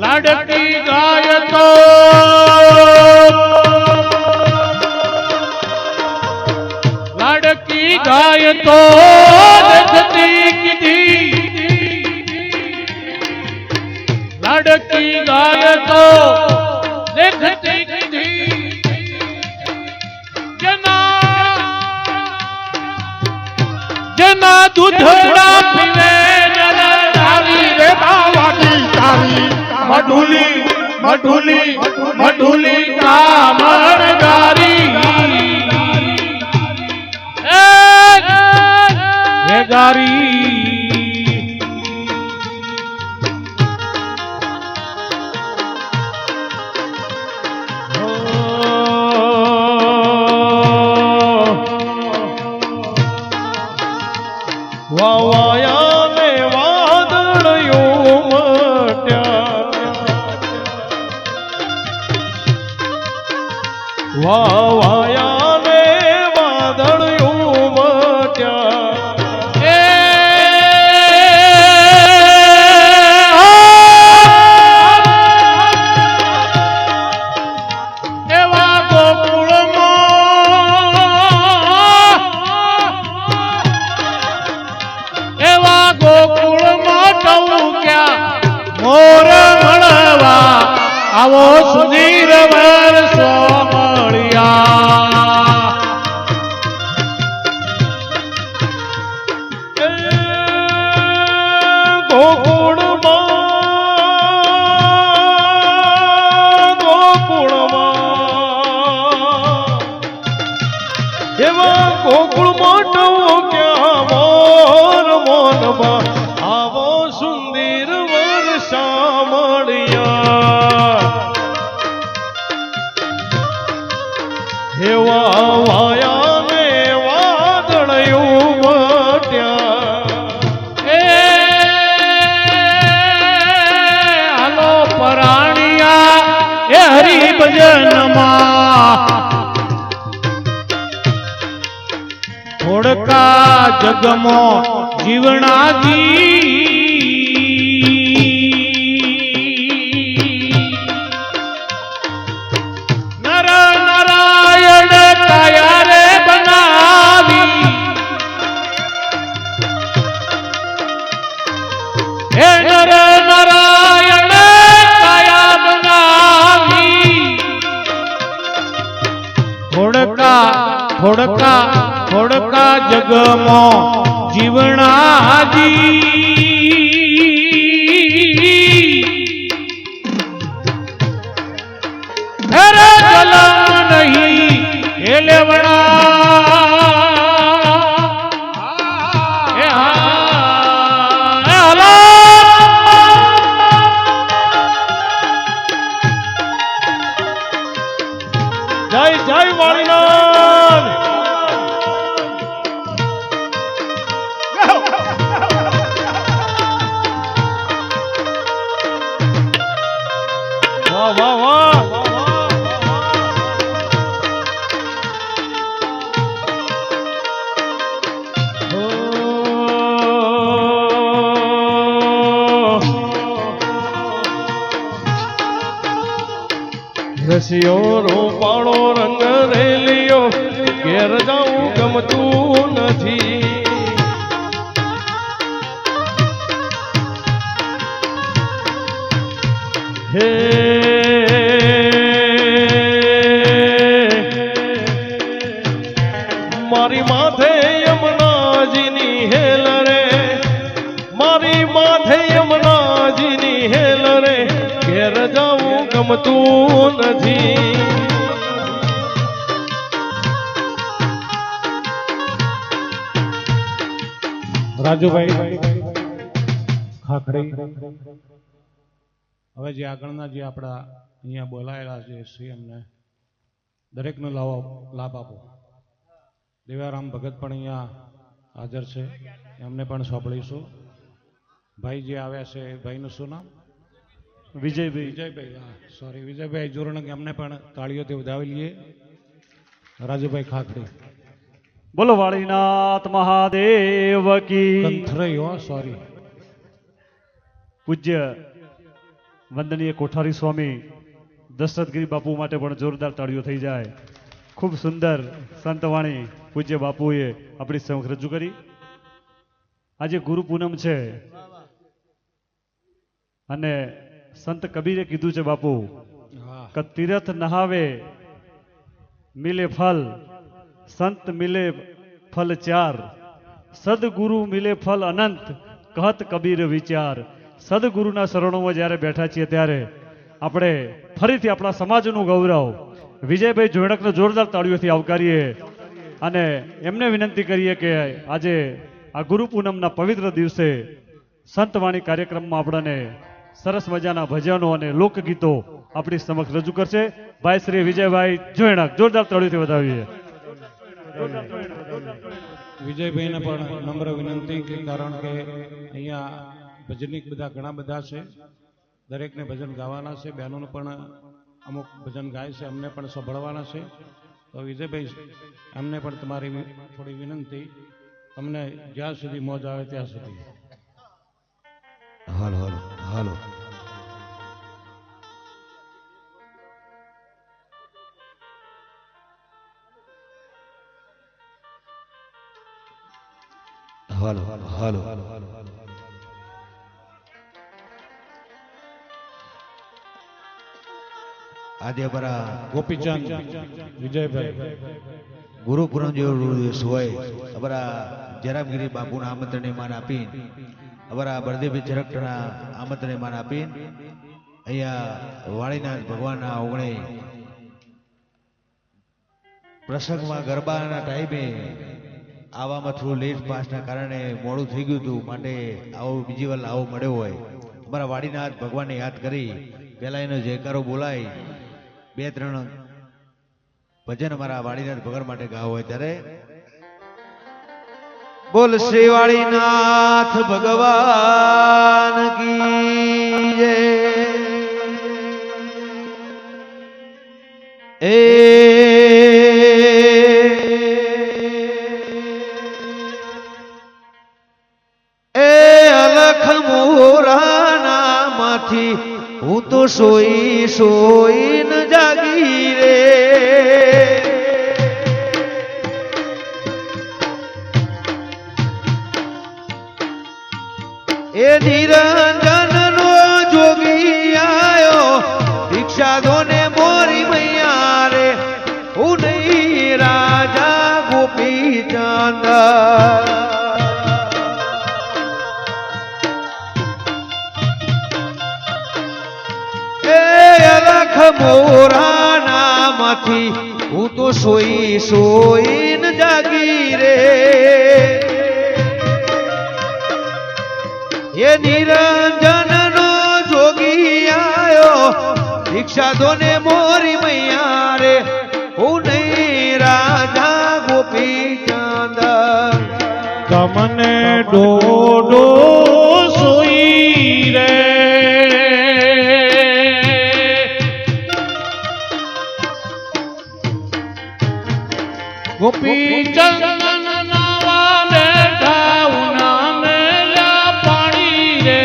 લાડકી ગાય તો લાડકી ગાય તો દેખતી કીધી લાડકી ગાય તો દેખતી કીધી જેના દૂધડા પીવે નરનારી રે બાવાજી તારી મઢુલી મઢુલી મઢુલી કામણ ગારી એ ગારી વાવાયા ને વાદળિયો મટ્યા વાવાયા ને વાદળિયો મટ્યા એ ગોકુળમાં ટવક્યા મોર મળવા આવો સુધીર વર સોમળિયા ગોકુળમાં ટવક્યા મોર મોનમાં આવો સુંદર વર સામળિયા એવા વાયા ને વાદળયું વટ્યા એ હાલો પરાણિયા એ હરિ ભજનમાં થોડકા જગમો જીવણાજી નર નારાયણ કાયા રે બનાવી હે નર નારાયણ કાયા બનાવી થોડકા જગમો જીવણાજી અરે જલમ નહીં એ લેવડા એ હાલો જય જય વાળીનાથ વાહ વાહ વાહ રસિયો રૂપાળો રંગ રેલિયો ઘેર જાઉં ગમતું નથી હે મારી માથે યમુનાજીની હેલ રે મારી માથે યમુનાજીની હેલ રે ઘેર જાઉં ગમતું નથી રાજુભાઈ ખાખડી હવે જે આગળના જે આપણા અહીંયા બોલાયેલા છે સીએમને દરેકનો લાભ આપો. દેવારામ ભગત પણ અહીંયા હાજર છે, એમને પણ સાંભળીશું. ભાઈ જે આવ્યા છે ભાઈનું શું નામ? વિજયભાઈ. હા સોરી, વિજયભાઈ જોરણક, એમને પણ તાળીઓથી વધાવી લઈએ. રાજુભાઈ ખાખડી. બોલો વાળીનાથ મહાદેવ કી. કંથરઈ હો, સોરી. પૂજ્ય વંદનીય કોઠારી સ્વામી દશરથગીરી બાપુ માટે પણ જોરદાર તાળીઓ થઈ જાય. ખૂબ સુંદર સંતવાણી પૂજ્ય બાપુએ આપણી સમક્ષ રજૂ કરી. આજે ગુરુ પૂનમ છે અને સંત કબીરે કીધું છે બાપુ કે તીર્થ નહાવે મિલે ફલ, સંત મિલે ફલ ચાર, સદગુરુ મિલે ફલ અનંત, કહત કબીર વિચાર. સદગુરુના શરણોમાં જ્યારે બેઠા છીએ ત્યારે આપણે ફરીથી આપણા સમાજનું ગૌરવ વિજયભાઈ જોડકને જોરદાર તાળીઓથી આવકારીએ અને એમને વિનંતી કરીએ કે આજે આ ગુરુ પૂનમના પવિત્ર દિવસે સંતવાણી કાર્યક્રમમાં આપણને સરસ મજાના ભજનો અને લોકગીતો આપણી સમક્ષ રજૂ કરશે. ભાઈ શ્રી વિજયભાઈ જોયણક, જોરદાર તાળીઓથી વધાવીએ. વિજયભાઈને પણ નમ્ર વિનંતી કે કારણ કે અહીંયા ભજનિક બધા ઘણા બધા છે, દરેકને ભજન ગાવાના છે. બહેનોને પણ અમુક ભજન ગાય છે, અમને પણ સાંભળવાના છે. તો વિજયભાઈ, અમને પણ તમારી થોડી વિનંતી, તમને જ્યાં સુધી મોજ આવે ત્યાં સુધી. હાલો હાલો હાલો હાલો હાલો હાલો હાલો આજે અમારા ગોપીચંદ વિજયભાઈ ગુરુ પૂનમ જેવો દિવસ હોય અમારા જરામગીરી બાપુના આમંત્રણને માન આપી અમારા બળદેવભાઈ ઝરકટના આમંત્રણને માન આપી અહીંયા વાળીનાથ ભગવાનના ઓગણે પ્રસંગમાં ગરબાના ટાઈમે આવવામાં થોડું લેટ પાસના કારણે મોડું થઈ ગયું હતું માટે આવો બીજી વાર આવો મળ્યો હોય અમારા વાડીનાથ ભગવાનને યાદ કરી પહેલા એનો જયકારો બોલાય 2-3 ભજન અમારા વાડીનાથ ભગવાન માટે ગાવ હોય ત્યારે બોલ શ્રી વાડીનાથ ભગવાન કી જય અલખ મોરાના માંથી હું તો સોઈ સોઈને જાગી રે એ નિરંજન નો જોગી આયો ભિક્ષા દોને મોરી મૈયા રે હું નહીં રાજા ગોપી ચંદ મોરાના માંથી હું તો સોઈ સોઈને જાગી રે એ નિરંજન નો જોગી આયો ભિક્ષા દોને મોરી મૈયા રે હું નહીં રાજા ગોપી ચંદ તમને ડોડો સોઈ રે ગોપી ચંદન નાવા બેઠા ઉના મેલા પાણી રે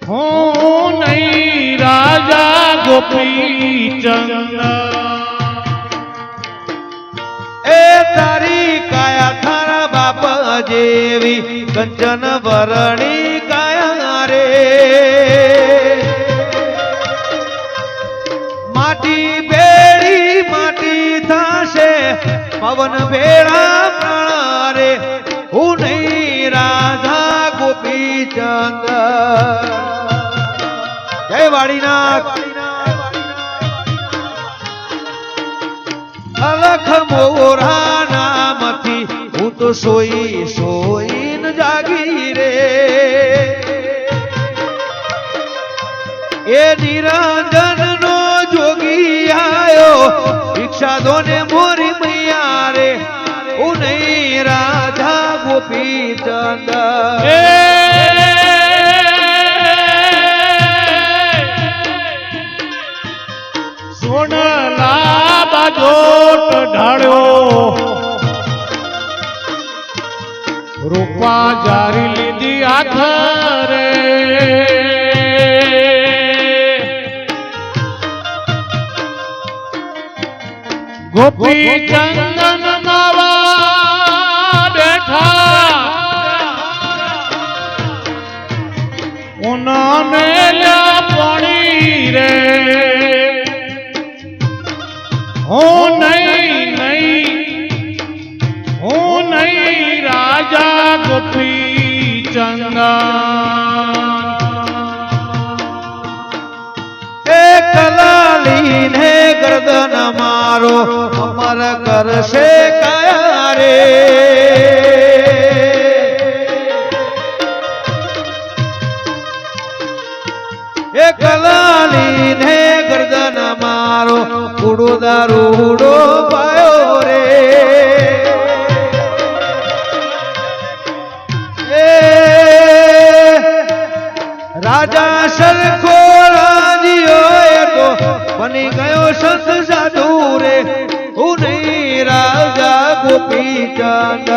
હું નહીં રાજા ગોપી ચંદ એ તારી કાયા થારા બાપા જેવી કંચન વરણી કાયા રે માટી બેડી માટી થાશે પવન ભેળા પ્રાણા રે હું નહીં રાધા ગોપી ચંદ જય વાડીનાથ અલખ મોરાના માંથી હું તો સોઈ સોઈને જાગી રે એ નિરંજન નો જોગી આયો ભિક્ષા દોને મોરી મૈયા રે હું નહીં રાધા ગોપી ચંદ સોનલા બાજોટ ઢાળ્યો રૂપા જારી લીધી હાથ રે ગોપી ચંદન નાવા બેઠા ઉના મેલ્યા પાણી રે હું નહીં રાજા ગોપી ચંદ કલાલી ને ગરદન મારો અમર કરશે કયા રે એ કલાલી ને ગરદન મારો ઉડો દારૂડો પાયો રે રાજા સરખો રાજીઓ બની ગયો સંત સાધુ રે હું નહીં રાજા ગોપી ચંદ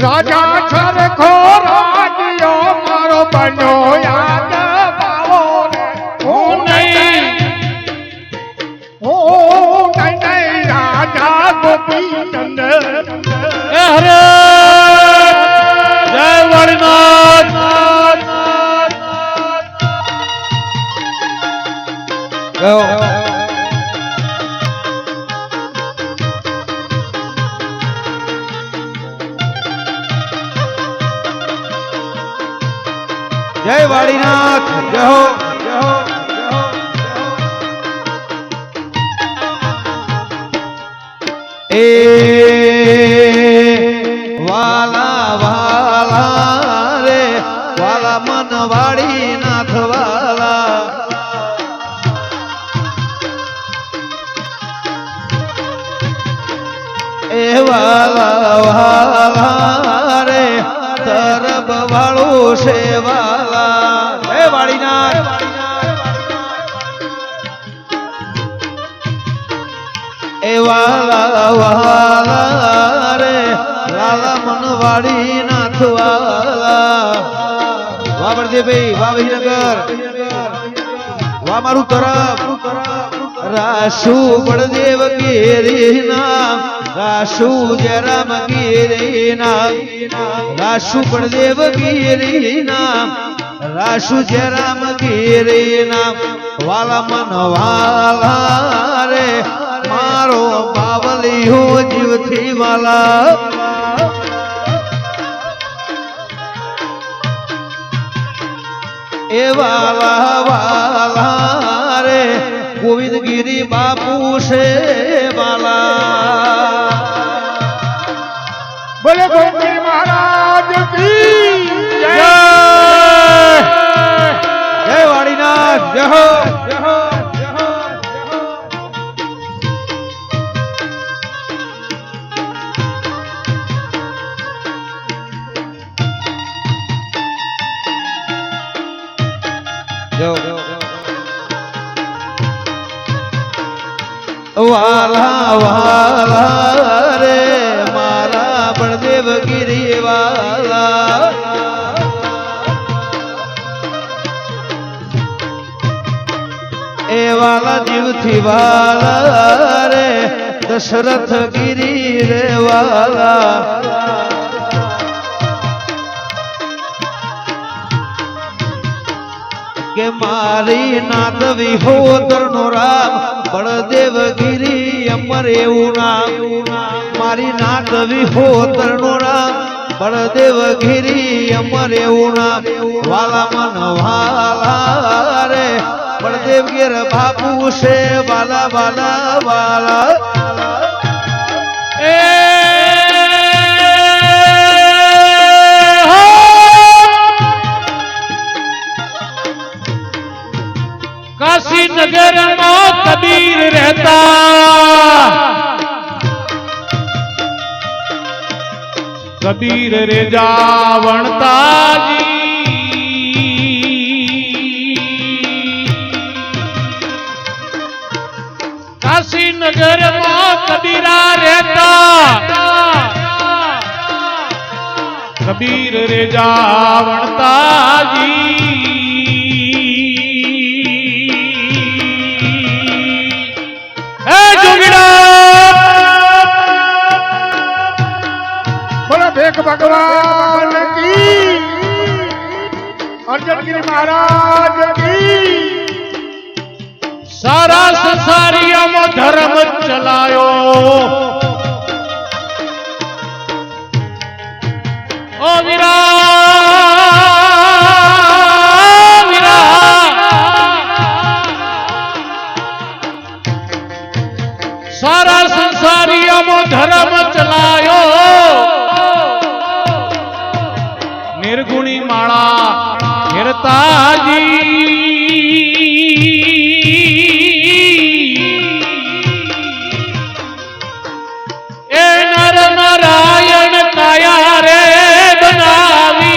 રાજા સરખો રાજ્યો મારો બન્યો જય વાડીનાથ જય હો જય હો એ વાલા વાલા રે વાલા મન વાડીનાથ વાલા એ વાલા વાલા રે તરબ વાળું છે વાલા જય વાડીનાથ એ વાલા વાલા રે લાલા મન વાડીનાથ વાલા વાહ બળદેવભાઈ વાહ વિજયનગર વાહ મારું તરફ રાશુ બળદેવ ગીરી નામ રાશુ જયરામ ગીરી નામ રાશુ બળદેવ ગીરી નામ રાશુ જયરામ ગીરી નામ વાલા મન વાલા રે મારો બાવલી હું જીવથી વાલા એ વાલા વાલા રે ગોવિંદગીરી બાપુ છે વાલા બોલે ગોવિંદ મહારાજ કી જય જય વાડીનાથ જય હો જય હો વાલા વાલા રે મારા બળદેવ ગીરી વાલા એ વાલા જીવથી વાલા રે દશરથ ગીરી રે વાલા કે મારી નાદ વિહોદર નો રામ બળદેવ ગીરી અમર એવું નામ મારી નાદ વિહોદર નો રામ બળદેવ ગીરી અમર એવું નામ વાલા મન વાલા રે બળદેવ ગીર બાપુ છે વાલા વાલા વાલા काशी नगर में कबीर रहता कबीर रे जावणता काशी नगर में कबीरा रहता कबीर रे जावणता जी बोलो देख भगवान की अर्जुन गिरी महाराज की सारा संसारियों में धर्म चलायो ओ वीरा वीरा सारा संसारियों में धर्म चलायो निर्गुणी माला फिरता जी ए नर नारायण काया रे बनावी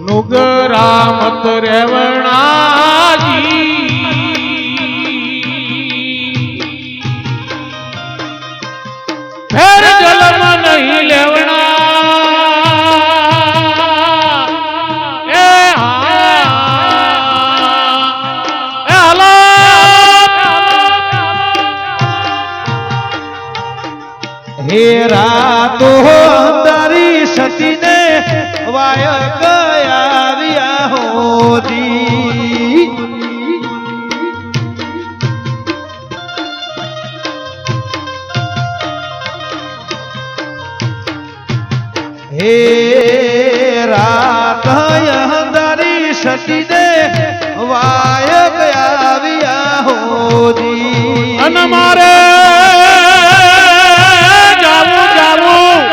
नुगरा मत रेवणा जी फिर जन्म नहीं लेवना हेरा तो अंदरी सती ने वाय गया विया हो दी હે રાત અંધારી સતીને વાયક આવ્યા હોજી અને મારે જાવું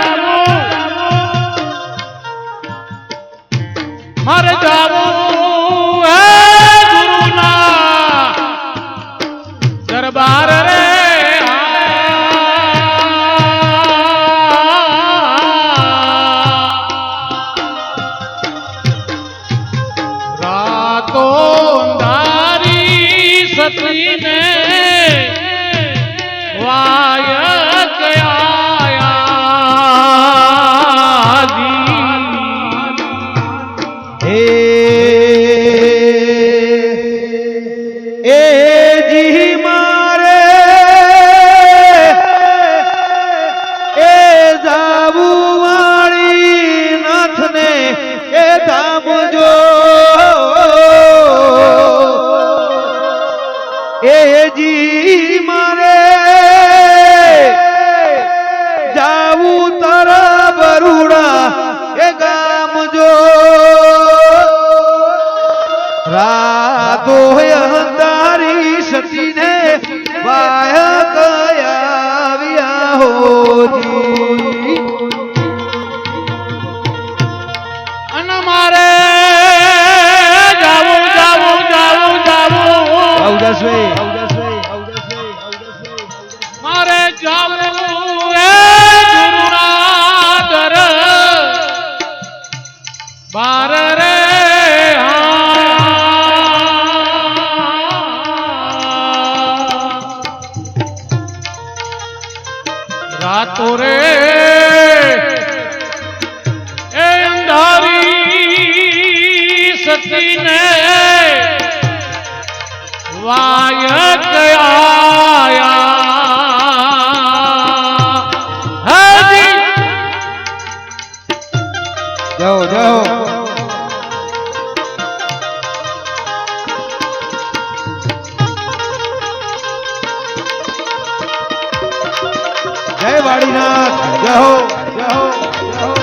મારે જાવું હે ગુરુના દરબાર રે રાતો અંધારી સતીને વાયક આયા એ જી મારે એ જાવું વાળી નાથને એ ધામજો એ જી મારે જાવું તારા બરુડા એ ગામજો રાતો અંધારી સતીને વાયક આવ્યા હોજી અને મારે જાવું મારે જાવું એ ગુરુના દરબાર રે રાતો રે એ અંધારી સતીને વાયક આયા હજી જાઓ જાઓ જય વાડીનાથ જય હો જય હો જય હો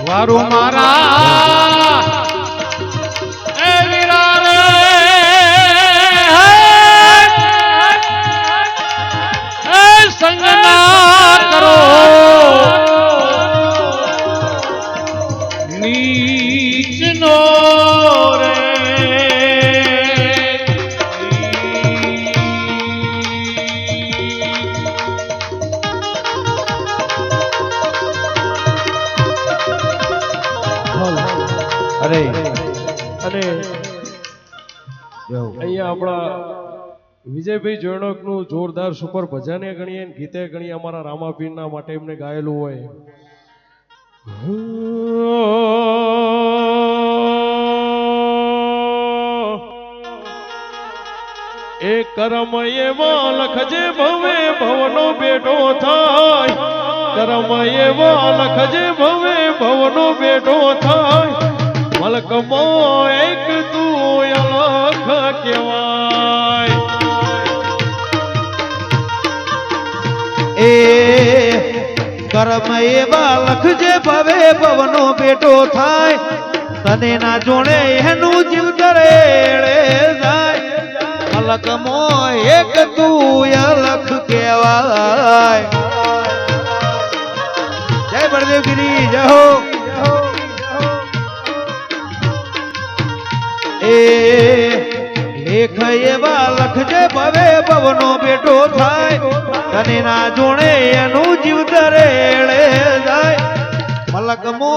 વારું મારા એ વીરા રે એ સંગ ના કરો નીચનો રે અરે અને જાઓ અહીંયા આપણા વિજયભાઈ જોણકનું જોરદાર સુપર ભજને ગણીએ ને ગીતે ગણીએ અમારા રામાપીરના માટે એમને ગાયેલું હોય એ કર્મ એવો લખજે ભવે ભવનો બેટો થાય કર્મ એવો લખજે ભવે ભવનો બેટો થાય મલકમો એક તું અલખ કહેવાય એ કર્મ એવા લખજે ભવે ભવનો બેટો થાય તને ના જોણે એનું જીવ દરેડે જાય અલકમો એક તું અલખ કહેવાય જય બળદેવગીરી જય હો એ લેખ એવા લખજે ભવે ભવનો બેટો થાય તને ના જોણે એનું જીવ દરેડે જાય મલકમો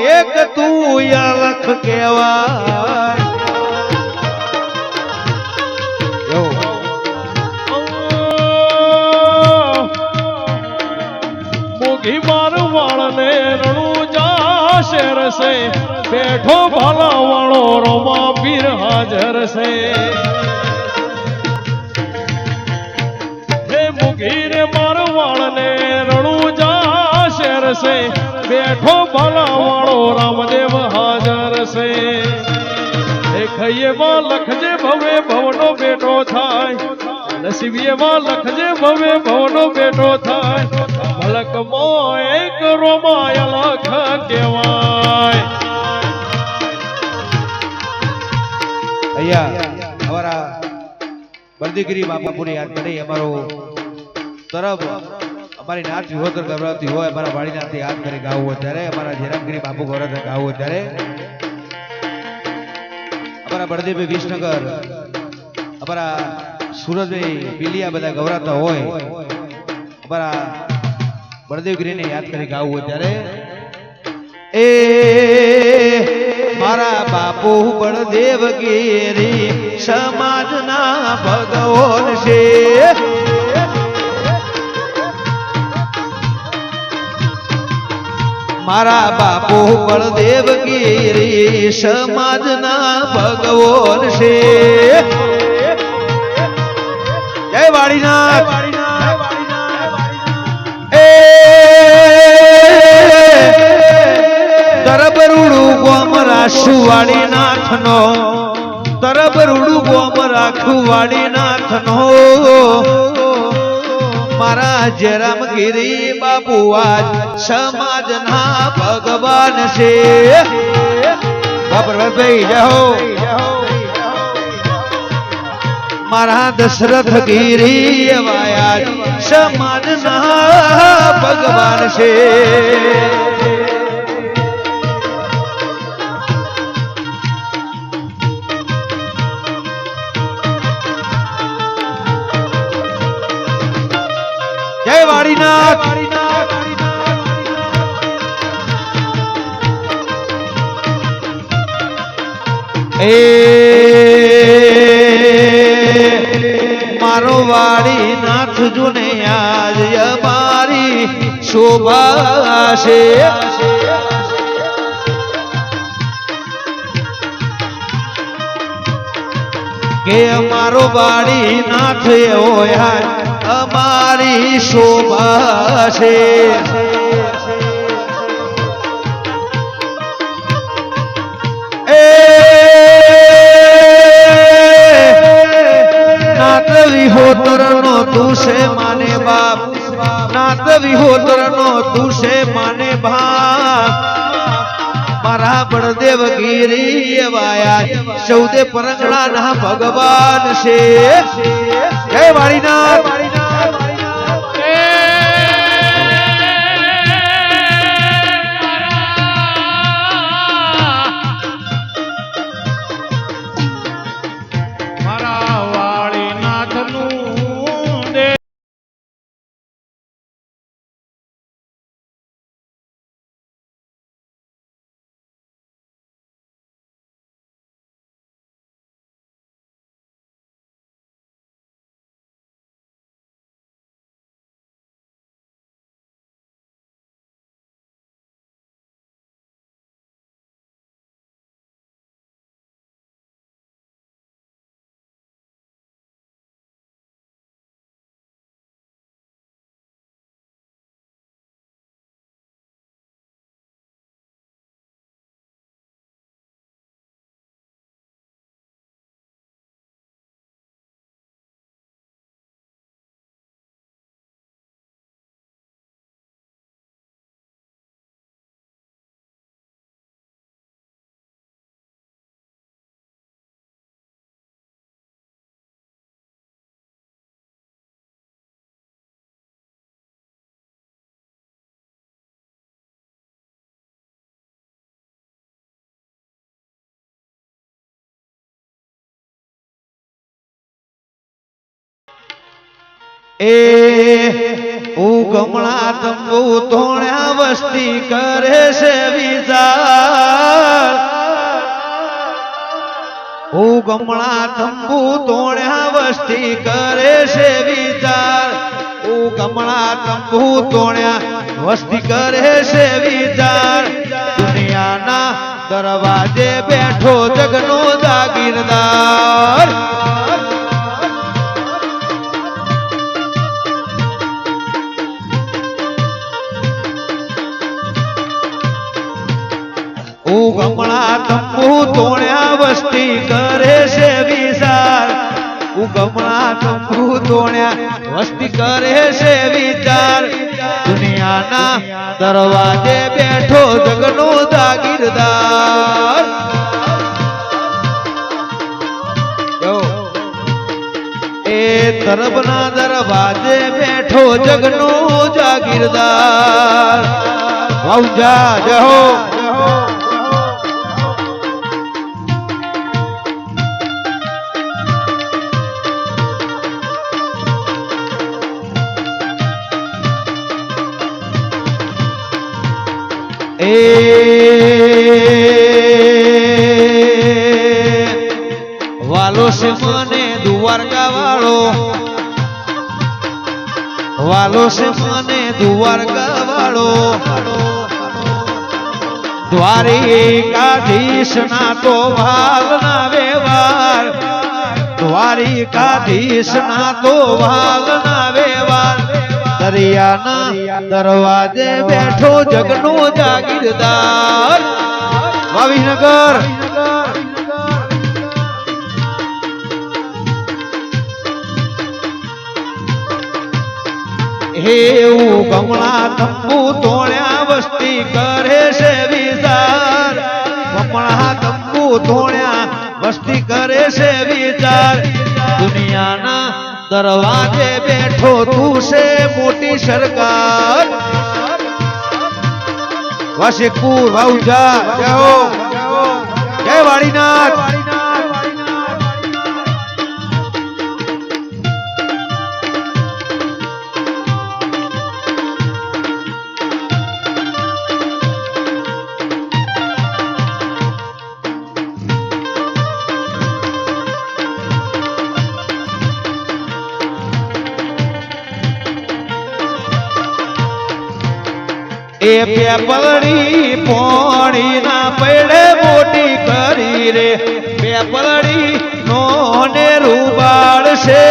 એક તું અલખ કહેવાય મોઘી મારવાળને રણું જાશે રસે બેઠો ભલા વાળો રોમા પીર હાજર છે હે મોઘી રે મારવાળને રણું જાશે રસે બેઠો ભલા વાળો રામદેવ હાજર હૈયેમાં લખજે ભવે ભવનો બેટો થાય નસીબીએમાં લખજે ભવે ભવનો બેટો થાય મલકમાં એક રોમાય લખ કહેવાય અહીંયા અમારા બળદીગીરી બાપાપુરી યાદ કરી અમારો તરફ અમારી નાચ વિહોતર ગવરાવતી હોય અમારા વાડીનાથથી યાદ કરી ગાવું હોય ત્યારે અમારા જેરામગીરી બાપુ ગૌરવ ગાવું હોય ત્યારે અમારા બળદેવભાઈ વિસનગર અમારા સુરજભાઈ પીલિયા બધા ગૌરાતા હોય અમારા બળદેવગીરીને યાદ કરી ગાવું હોય ત્યારે એ મારા બાપુ બળદેવગીરી સમાજના ભગવાન છે મારા બાપુ બળદેવગીરી સમાજના ભગવાન છે જય વાડીનાથ એ તરબરુડું ગોમ રાશું વાડીનાથનો તરબરુડું ગોમ રાખું વાડીનાથનો મારા જેરામગીરી બાપુ આજ સમાજના ભગવાન છે બાપરભાઈ જય હો મારા દશરથ ગીરી વાયા સમાજના ભગવાન છે જય વાડીનાથ એ મારો વાડીનાથ જુને આજ અમારી શોભા છે કે અમારો વાડીનાથ એવો અમારી શોભા છે એ નાત વિહોતર નો તું છે માને બાપ નાત વિહોતર નો તું છે માને બાપ મારા બળદેવગીરી વાયા ચૌદે પરંગણા ના ભગવાન છે જય વાડીનાથ મારા વાડીનાથનું દે એ ઉગમણા તંબુ તોણ્યા વસ્તી કરે છે વિચાર ઉગમણા તંબુ તોણ્યા વસ્તી કરે છે વિચાર ઉગમણા તંબુ તોણ્યા વસ્તી કરે છે વિચાર દુનિયાના દરવાજે બેઠો જગનો જાગીરદાર ઉગમણા તંબુ તોડ્યા વસ્તી કરે છે વિચાર ઉગમણા તંબુ તોડ્યા વસ્તી કરે છે વિચાર દુનિયાના દરવાજે બેઠો જગનો જાગીરદાર એ તરબના દરવાજે બેઠો જગનો જાગીરદાર વાઉજા જય હો વાલો છે મને દ્વારકા વાળો વાલો છે મને દ્વારકા વાળો દ્વારિકાધીશ ના તો ભાલ ના વ્યવહાર દ્વારિકાધીશ ના તો ભાલ ના વ્યવહાર દરિયાના દરવાજે બેઠો જગનો જાગીરદાર વાવીનગર હે કમળા તંબુ તોડ્યા વસ્તી કરે છે વિચાર કમળા તંબુ તોડ્યા વસ્તી કરે છે વિચાર દુનિયાના દરવાજે બેઠો તું છે મોટી સરકાર વાશીકપુર વાઉજા જય હો જય વાડીનાથ એ પેપલડી પોણી ના પડે મોટી કરી રે પેપલડી નો ને રૂબાળ છે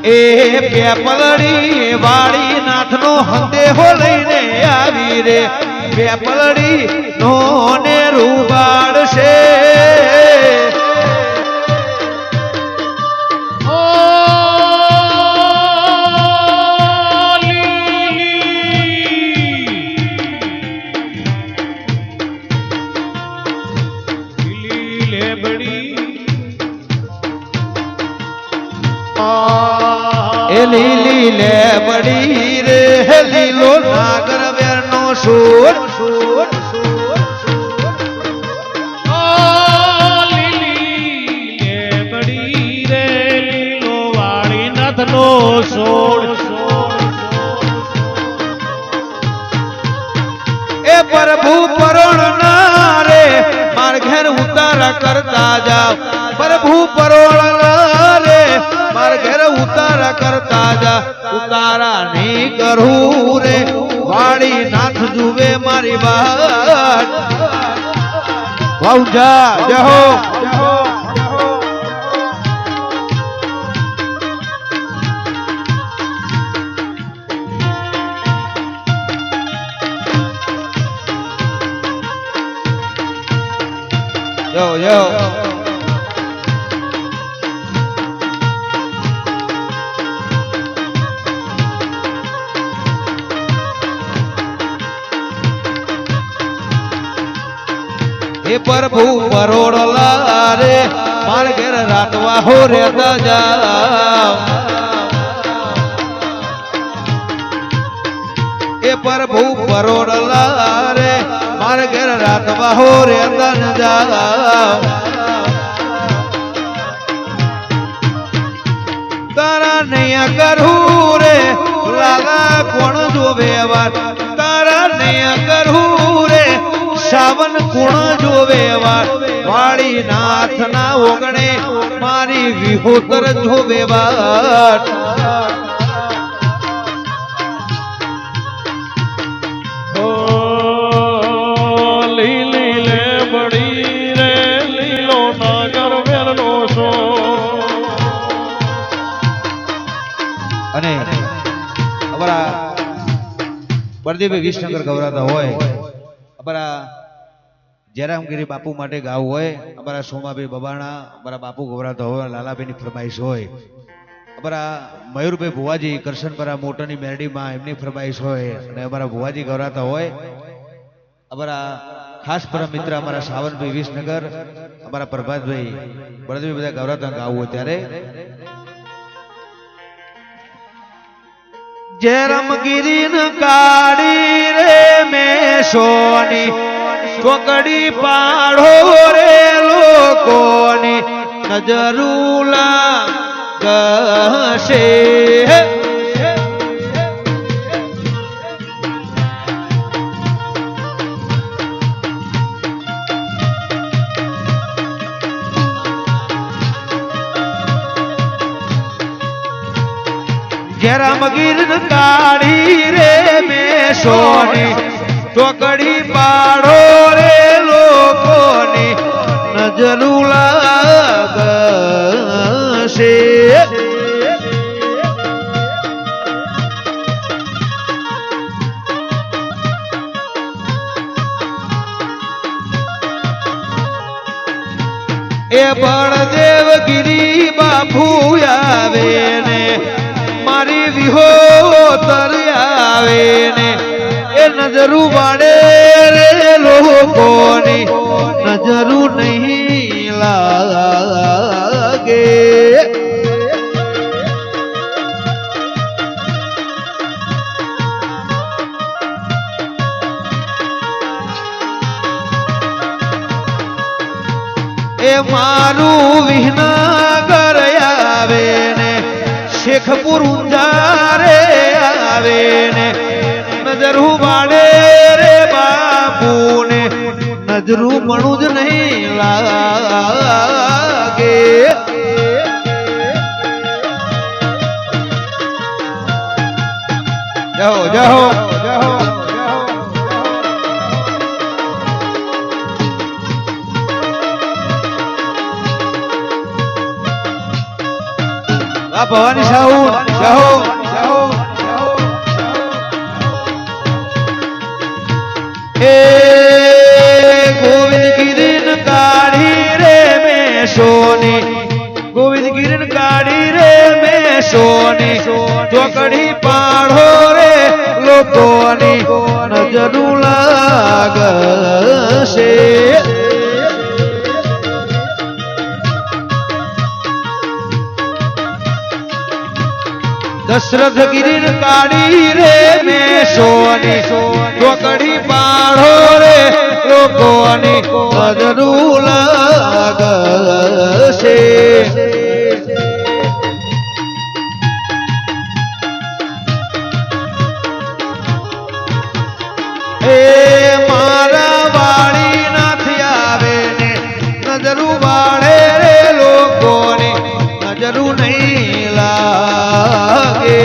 એ પેપલડી વાળી નાથ નો હંદેહો લઈને આવી રે પેપલડી નો ને રૂબાળ છે લીલી લેબડી રે લીલો નાગર વેર નો સૂર લીલી લેબડી રે લીલો વાળી નાથ નો સોળ એ પ્રભુ પરોણ ના રે માર ઘેર ઉતારા કરતા જાવ પ્રભુ પરોણ ના રે માર ઘેર ઉતારા કરતા જા ઉતારા નહીં કરું રે વાળી નાથ જુએ મારી વાત વાઉજા જય હો yo yo हे प्रभु परोड़ला रे मार घेर रातवा हो रे जाओ हे प्रभु परोड़ला रे मार घेर रातवा हो रे जाओ तारा नहीं करू रे लाला कोण जो व्यवहार तारा नहीं करू रे सावन कुण जो व्यवहार वाड़ी नाथ ना ओगणे मारी विहोतर जो व्यवहार લીલી લેબડી રે લીલો નાગર વેર નો સોળ બળદેવે વિસનગર ગવરાતા હોય અમારા જયરામગીરી બાપુ માટે ગાવું હોય અમારા સોમાભાઈ બબાણા અમારા બાપુ ગવરાતા હોય લાલાભાઈની ફરમાઈશ હોય અમારા મયુરભાઈ ભુવાજી કરશનપરા મોટરની મેરડીમાં એમની ફરમાઈશ હોય અને અમારા ભુવાજી ગવરાતા હોય અમારા ખાસ પરમ મિત્ર અમારા સાવનભાઈ વિસનગર અમારા પ્રભાતભાઈ બળદેવી બધા ગવરાતા ગાવું હોય ત્યારે જયરામગીરી કાળી રે મેશોની ચોકડી પાડો રે લોકોની નજરુલા ગશે જયરામગીર કાળી રે મેશોની ચોકડી પાડો રે લોકોની નજરું લાગશે એ બળદેવગીરી બાપુ આવે ને મારી વિહો આવે ને એ નજરું વાડે રે લોકોની નજરું નહીં લાગે એ મારું વિહનગર આવે ને શેખપુર ઊંઝારે આવે ને નજરું વાડે રે બાપુ ને નજરું મણું જ નહીં લાગે જાઓ જાઓ ભવાની સાહુ જાઓ એ ગોવિંદગીરી કાઢી રે મેશોની ગોવિંદગીરી કાઢી રે મેશોની ચોકડી પાડો રે લોકોની નજરું લાગશે દશરથ ગીરી કાઢી રે મેશોની ચોકડી પાડો રે લોકોની નજરું લાગશે એ મારા વાળી નાથી આવે ને નજરું વાળે રે લોકોની નજરું નહીં લાગે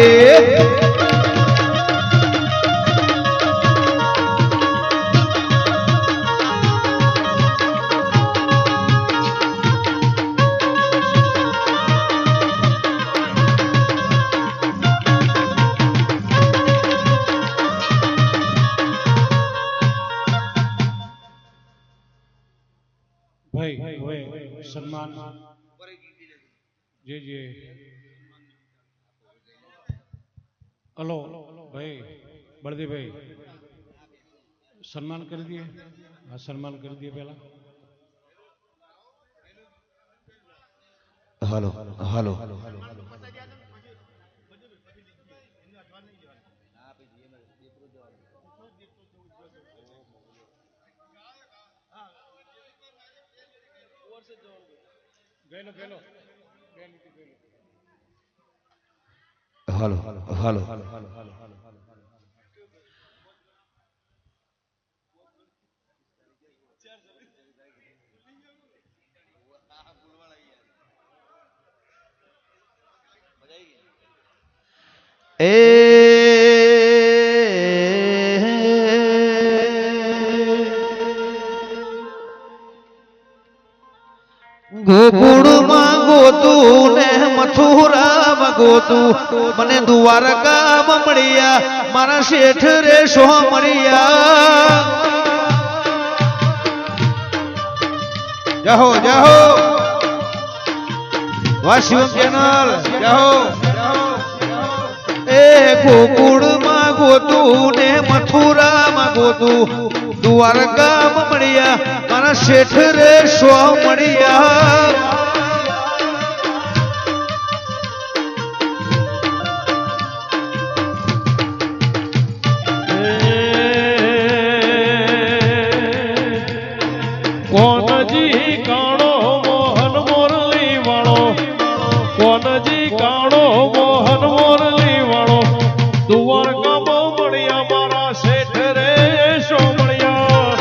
ભાઈ સન્માન જી જી હલો ભાઈ બળદેવભાઈ સન્માન કરી દઈએ હા સન્માન કરી દઈએ પહેલા હાલો હાલો હાલો હાલો ગોકુળમાં ગોતું ને મથુરા ગોતું મને દ્વારકામાં મળ્યા મારા શેઠ રે સો મળ્યા જહો જહો વાશિવમ ચેનલ જહો એ ગોકુળમાં ગોતું ને મથુરામાં ગોતું દ્વારકામાં મળ્યા મારા શેઠ રે સો મળ્યા કોનજી કાણો મોહન મોરલી વાળો કોનજી કાણો મોહન મોરલી વાળો દ્વારકામાં મળ્યા મારા શેઠ રે સો મળ્યા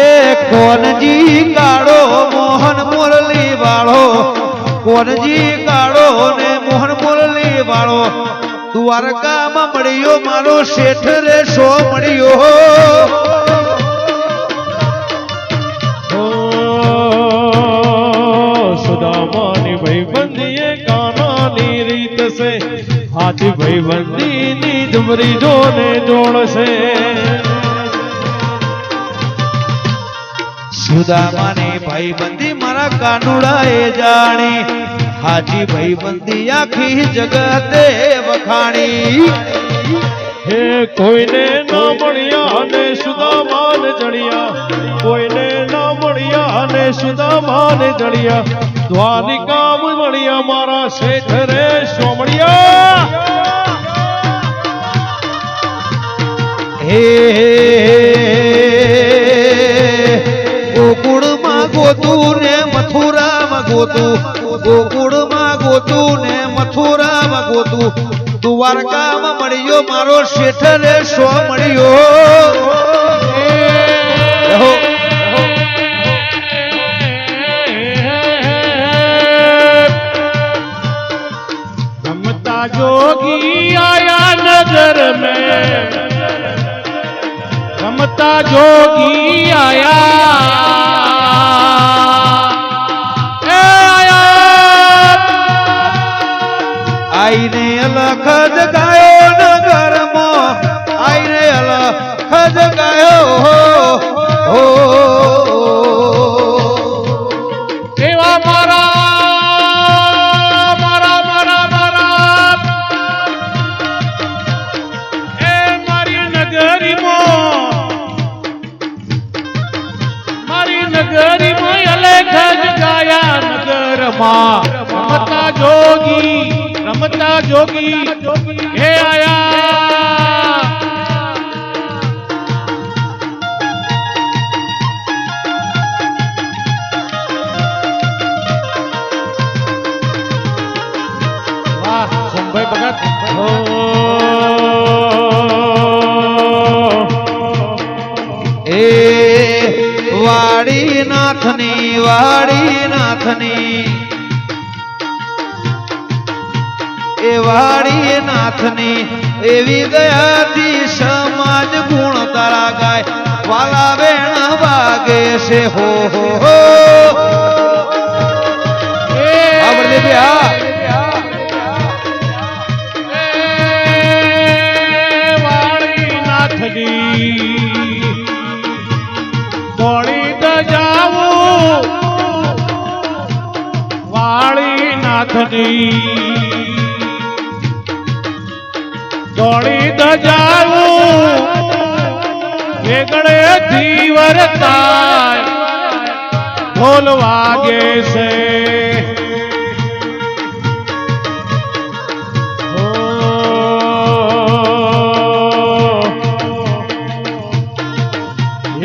એ કોનજી કાળો મોહન મુરલી વાળો કોનજી કાળો ને મોહન મુરલી વાળો દ્વારકામાં મળ્યો મારો શેઠ રે સો મળ્યો સુદામાની ભાઈબંધીએ કાનાની રીત છે હાથી ભાઈબંધીની ડુમરી જોને જોડશે સુદામાની ભાઈબંધી મારા કાનુડાએ જાણી હાજી ભાઈબંધી આખી જગતે વખાણી હે કોઈને ના મળ્યા ને સુદામાન જણિયા કોઈને ના મળ્યા ને સુદામાન જણિયા દ્વારિકામ મળ્યા મારા શેઠ રે સોમળિયા હે ગોકુળમાં ગોતું ને મથુરામાં ગોતું ગોકુળમાં ગોતું ને મથુરામાં ગોતું દ્વારકામાં મળ્યો મારો શેઠ રે સો મળ્યો रमता जोगी आया नजर में रमता जोगी આઈને અલખ જગાયો નગરમાં આઈને અલખ જગાયો હો એવા મારા એ મારી નગરીમાં અલખ જગાયા નગરમાં રમતા જોગી હે આયા વાહ સોમભાઈ ભગત એ વાડીનાથની એ વાડીનાથની એવી દયાથી સમાજ ગુણ તારા ગાય વાલા બેણ વાગે છે હો આપણે બે વાળીનાથની દોડી દજાવું વાળીનાથની દોડી દજાવું વેગળેથી વરતાય ઢોલ વાગે છે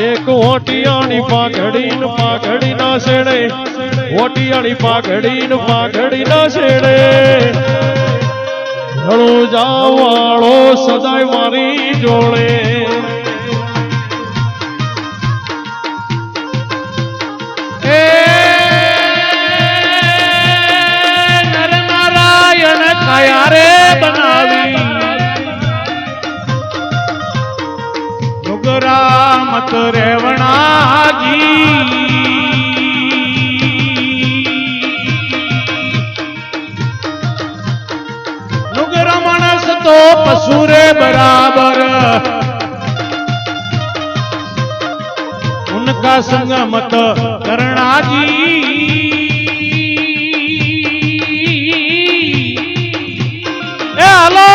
એક ઓટિયાની પાઘડી ના શેડે ઓટિયાની પાઘડી ના શેડે ઘણો જાવાળો સદાય મારી જોડે એ નરનારાયણ કયા રે બનાવી નુગરા મત રેવણાજી सूरे बराबर उनका संग मत करना जी ए हलो